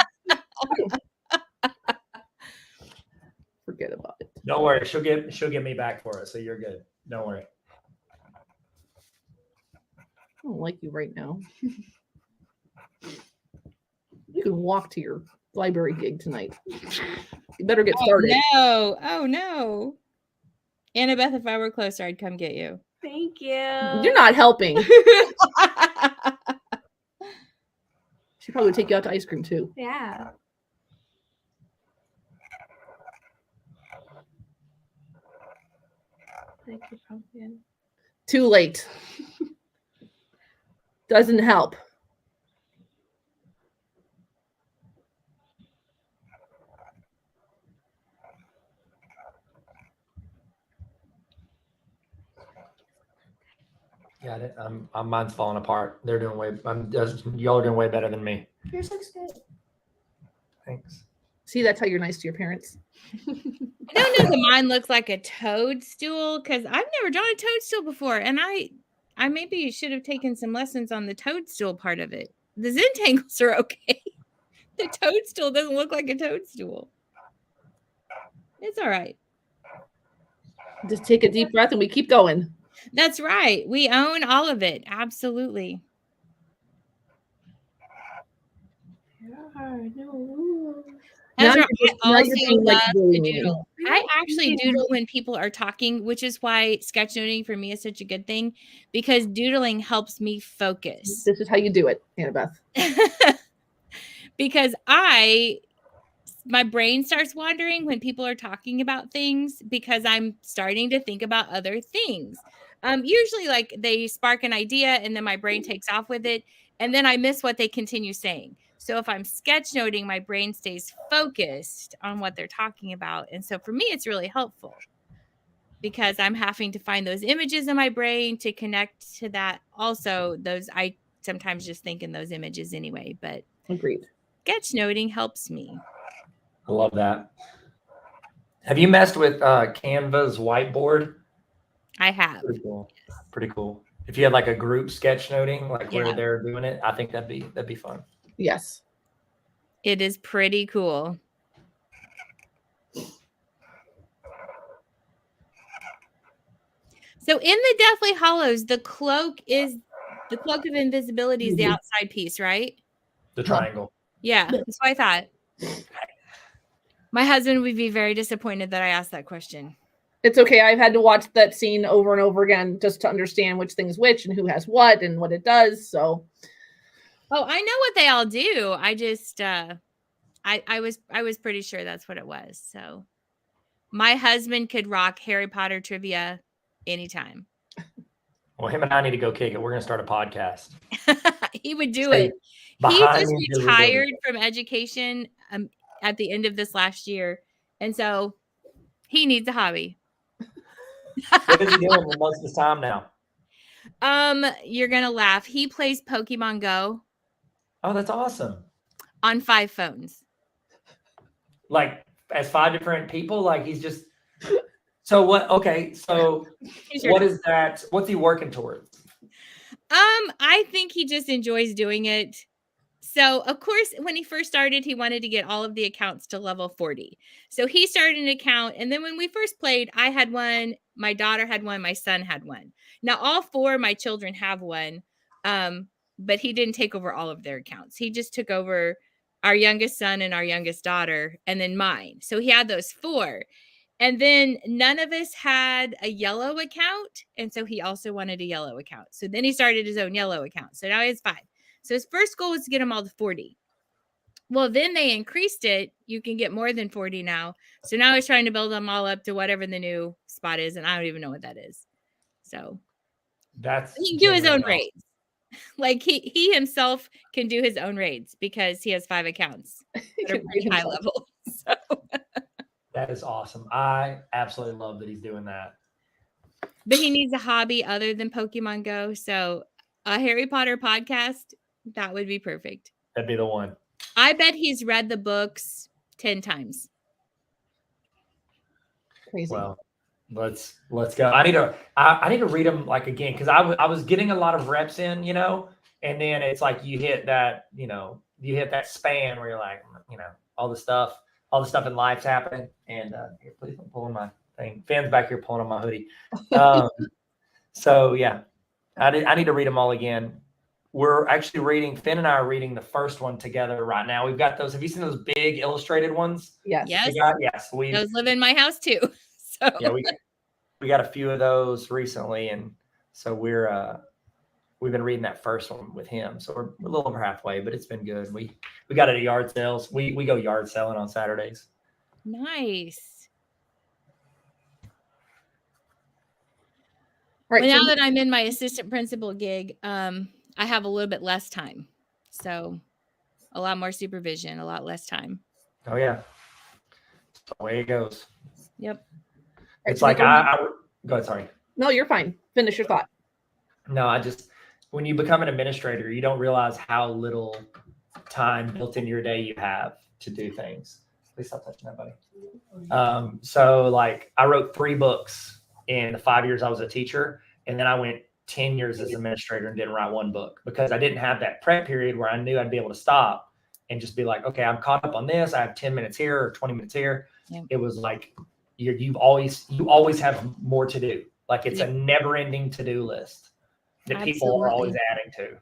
S2: Forget about it.
S3: Don't worry. She'll get me back for it, so you're good. Don't worry.
S2: I don't like you right now. You can walk to your library gig tonight. You better get started.
S1: Oh no. Annabeth, if I were closer, I'd come get you.
S4: Thank you.
S2: You're not helping. She probably would take you out to ice cream too.
S4: Yeah. Thank you, pumpkin.
S2: Too late. Doesn't help.
S3: Got it. Mine's falling apart. They're doing y'all are doing way better than me.
S4: Yours looks good.
S3: Thanks.
S2: See, that's how you're nice to your parents.
S1: I don't know that mine looks like a toadstool because I've never drawn a toadstool before. And I maybe should have taken some lessons on the toadstool part of it. The Zentangles are okay. The toadstool doesn't look like a toadstool. It's all right.
S2: Just take a deep breath and we keep going.
S1: That's right. We own all of it. Absolutely. Ezra, I also love to doodle. I actually doodle when people are talking, which is why sketchnoting for me is such a good thing because doodling helps me focus.
S2: This is how you do it, Annabeth.
S1: Because my brain starts wandering when people are talking about things because I'm starting to think about other things. Usually like they spark an idea and then my brain takes off with it and then I miss what they continue saying. So if I'm sketchnoting, my brain stays focused on what they're talking about. And so for me, it's really helpful because I'm having to find those images in my brain to connect to that. Also, I sometimes just think in those images anyway, but
S2: agreed.
S1: Sketchnoting helps me.
S3: I love that. Have you messed with Canva's whiteboard?
S1: I have.
S3: Pretty cool. Pretty cool. If you had like a group sketchnoting, like where they're doing it, I think that'd be fun.
S2: Yes.
S1: It is pretty cool. So in the Deathly Hollows, the cloak of invisibility is the outside piece, right?
S3: The triangle.
S1: Yeah, that's what I thought. My husband would be very disappointed that I asked that question.
S2: It's okay. I've had to watch that scene over and over again just to understand which thing's which and who has what and what it does. So,
S1: oh, I know what they all do. I just, I was pretty sure that's what it was. So, my husband could rock Harry Potter trivia anytime.
S3: Well, him and I need to go kick it. We're gonna start a podcast.
S1: He would do it. He just retired from education at the end of this last year, and so he needs a hobby.
S3: What is he doing most of the time now?
S1: You're gonna laugh. He plays Pokemon Go.
S3: Oh, that's awesome.
S1: On 5 phones.
S3: Like as 5 different people? Like he's just so what? Okay, so what is that? What's he working towards?
S1: I think he just enjoys doing it. So, of course, when he first started, he wanted to get all of the accounts to level 40. So he started an account. And then when we first played, I had one, my daughter had one, my son had one. Now, all 4 of my children have one, but he didn't take over all of their accounts. He just took over our youngest son and our youngest daughter, and then mine. So he had those 4. And then none of us had a yellow account. And so he also wanted a yellow account. So then he started his own yellow account. So now he has 5. So his first goal was to get them all to 40. Well, then they increased it. You can get more than 40 now. So now he's trying to build them all up to whatever the new spot is. And I don't even know what that is. So he can do his own raids. Like he himself can do his own raids because he has 5 accounts that are pretty high level. So.
S3: That is awesome. I absolutely love that he's doing that.
S1: But he needs a hobby other than Pokemon Go. So a Harry Potter podcast, that would be perfect.
S3: That'd be the one.
S1: I bet he's read the books 10 times.
S2: Crazy.
S3: Well, let's go. I need to read them like again because I was getting a lot of reps in, and then it's like you hit that, you hit that span where you're like, all the stuff in life's happening. And here, please don't pull on my thing. Finn's back here pulling on my hoodie. So yeah, I need to read them all again. We're actually Finn and I are reading the first one together right now. We've got those. Have you seen those big illustrated ones?
S2: Yes.
S1: Yes. Those live in my house too. So
S3: yeah, we got a few of those recently. And so we're we've been reading that first one with him. So we're a little over halfway, but it's been good. We got it at yard sales. We go yard selling on Saturdays.
S1: Nice.
S2: Right.
S1: Well,
S2: So
S1: now that I'm in my assistant principal gig, I have a little bit less time. So a lot more supervision, a lot less time.
S3: Oh yeah. That's the way it goes.
S1: Yep.
S3: It's like I go ahead, sorry.
S2: No, you're fine. Finish your thought.
S3: No, when you become an administrator, you don't realize how little time built in your day you have to do things. Please stop touching that, buddy. So like I wrote 3 books in the 5 years I was a teacher, and then I went 10 years as administrator and didn't write 1 book because I didn't have that prep period where I knew I'd be able to stop and just be like, okay, I'm caught up on this. I have 10 minutes here or 20 minutes here. Yeah. It was like you always have more to do. Like it's a never ending to-do list that people are always adding to.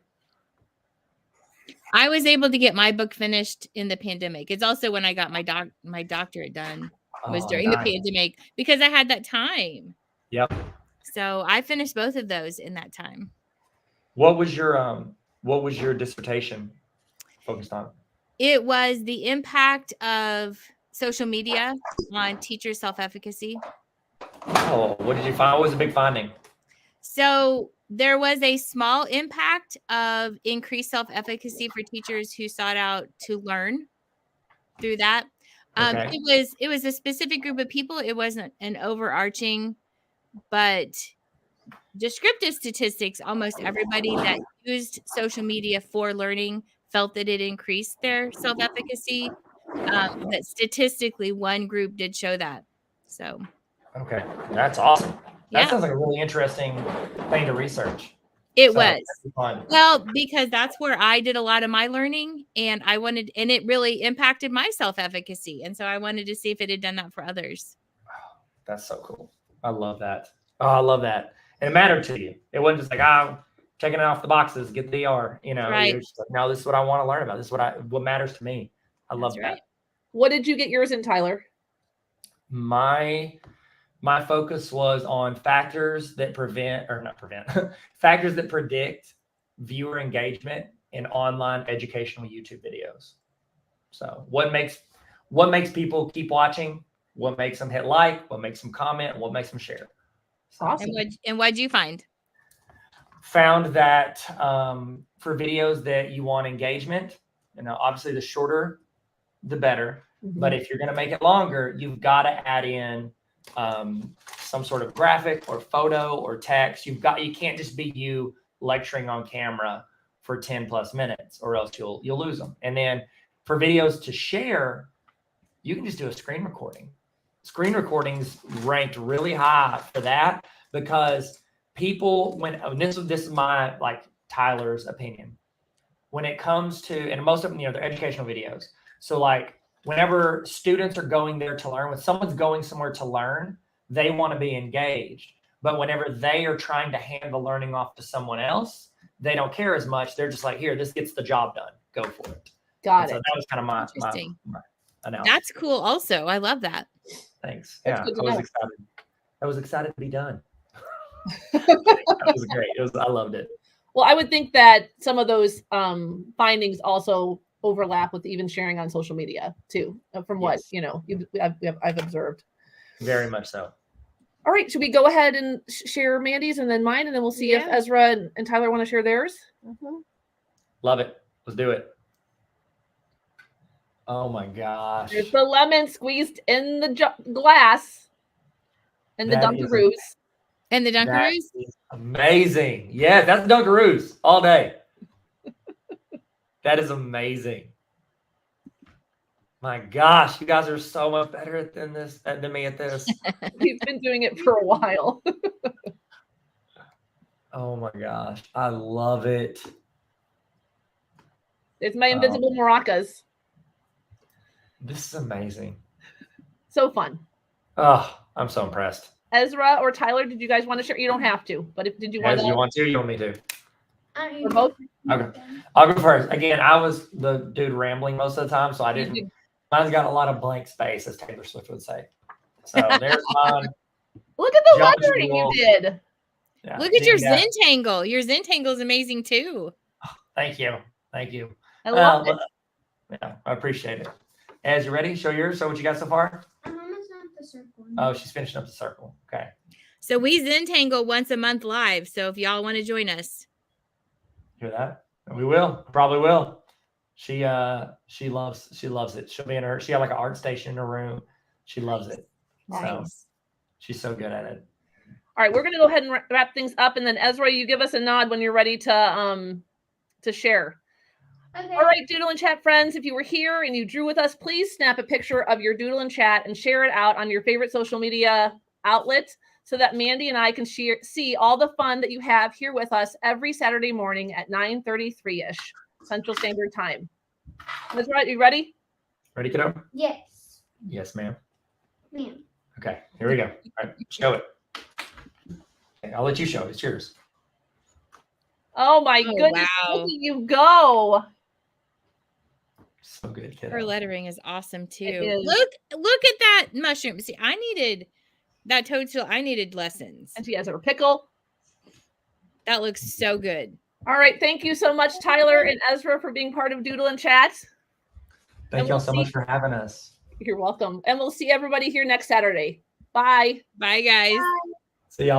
S1: I was able to get my book finished in the pandemic. It's also when I got my doctorate done was during the pandemic because I had that time.
S3: Yep.
S1: So I finished both of those in that time.
S3: What was your dissertation focused on?
S1: It was the impact of social media on teacher self-efficacy.
S3: Oh, what did you find? What was the big finding?
S1: So there was a small impact of increased self-efficacy for teachers who sought out to learn through that. Okay. It was a specific group of people. It wasn't an overarching, but descriptive statistics, almost everybody that used social media for learning felt that it increased their self-efficacy. But statistically, one group did show that. So.
S3: Okay, that's awesome. That sounds like a really interesting thing to research.
S1: It was. Well, because that's where I did a lot of my learning, and it really impacted my self-efficacy. And so I wanted to see if it had done that for others.
S3: Oh, that's so cool. I love that. Oh, I love that. And it mattered to you. It wasn't just like, checking it off the boxes, get the ER.
S1: Right.
S3: You're just like, no, this is what I want to learn about. This is what matters to me. I love that. Right.
S2: What did you get yours in, Tyler?
S3: My focus was on factors that factors that predict viewer engagement in online educational YouTube videos. So what makes people keep watching? What makes them hit like? What makes them comment? What makes them share?
S2: Awesome.
S1: And what'd you find?
S3: Found that for videos that you want engagement, obviously the shorter, the better. Mm-hmm. But if you're going to make it longer, you've got to add in some sort of graphic or photo or text. You can't just be you lecturing on camera for 10 plus minutes, or else you'll lose them. And then for videos to share, you can just do a screen recording. Screen recordings ranked really high for that because people, this is my Tyler's opinion, when it comes to, and most of them, they're educational videos. So whenever students are going there to learn, when someone's going somewhere to learn, they want to be engaged. But whenever they are trying to hand the learning off to someone else, they don't care as much. They're just like, here, this gets the job done. Go for it.
S2: Got it.
S3: So that was kind of my analysis.
S1: That's cool also. I love that.
S3: Thanks. Yeah, I was excited. I was excited to be done. That was great. I loved it.
S2: Well, I would think that some of those findings also overlap with even sharing on social media too, from what I've observed.
S3: Very much so.
S2: All right, should we go ahead and share Mandi's and then mine, and then we'll see if Ezra and Tyler want to share theirs? Mm-hmm.
S3: Love it. Let's do it. Oh my gosh!
S2: There's the lemon squeezed in the glass, and the Dunkaroos.
S1: And the Dunkaroos?
S3: Amazing. Yeah, that's Dunkaroos all day. That is amazing. My gosh, you guys are so much better than me at this.
S2: He's been doing it for a while.
S3: Oh my gosh, I love it.
S2: It's my invisible maracas.
S3: This is amazing.
S2: So fun.
S3: Oh, I'm so impressed.
S2: Ezra or Tyler, did you guys want to share? You don't have to, but did you want to?
S3: You want to? You want me to?
S2: Or both?
S3: Okay. I'll go first. Again, I was the dude rambling most of the time, so I didn't. Mine's got a lot of blank space, as Taylor Swift would say. So there's mine.
S2: Look at the lettering you did.
S3: Yeah,
S1: Look at your Zentangle. Your Zentangle is amazing too.
S3: Thank you. Thank you.
S2: I love it.
S3: Yeah, I appreciate it. Az, you ready? Show yours. Show what you got so far.
S5: I'm almost at the circle.
S3: Oh, she's finishing up the circle. Okay.
S1: So we Zentangle once a month live. So if y'all want to join us,
S3: Hear that? We will. Probably will. She loves it. She'll be in her. She got like an art station in her room. She loves it.
S1: nice.
S3: So she's so good at it.
S2: All right, we're gonna go ahead and wrap things up, and then Ezra, you give us a nod when you're ready to share.
S5: Okay.
S2: All right, Doodle and Chat friends, if you were here and you drew with us, please snap a picture of your Doodle and Chat and share it out on your favorite social media outlet so that Mandi and I can see all the fun that you have here with us every Saturday morning at 9:33-ish Central Standard Time. That's right. You ready?
S3: Ready, kiddo?
S5: Yes.
S3: Yes, ma'am.
S5: Ma'am.
S3: Okay, here we go. All right, show it. Okay, I'll let you show it. It's yours.
S2: Oh my goodness!
S1: wow.
S2: Look at you go.
S3: So good, kiddo.
S1: Her lettering is awesome too.
S2: It is.
S1: Look at that mushroom. See, I needed that toadstool. I needed lessons.
S2: And she has her pickle.
S1: That looks so good.
S2: All right. Thank you so much, Tyler and Ezra, for being part of Doodle and Chat.
S3: Thank y'all so much for having us.
S2: You're welcome. And we'll see everybody here next Saturday. Bye.
S1: Bye, guys.
S5: Bye.
S3: See y'all.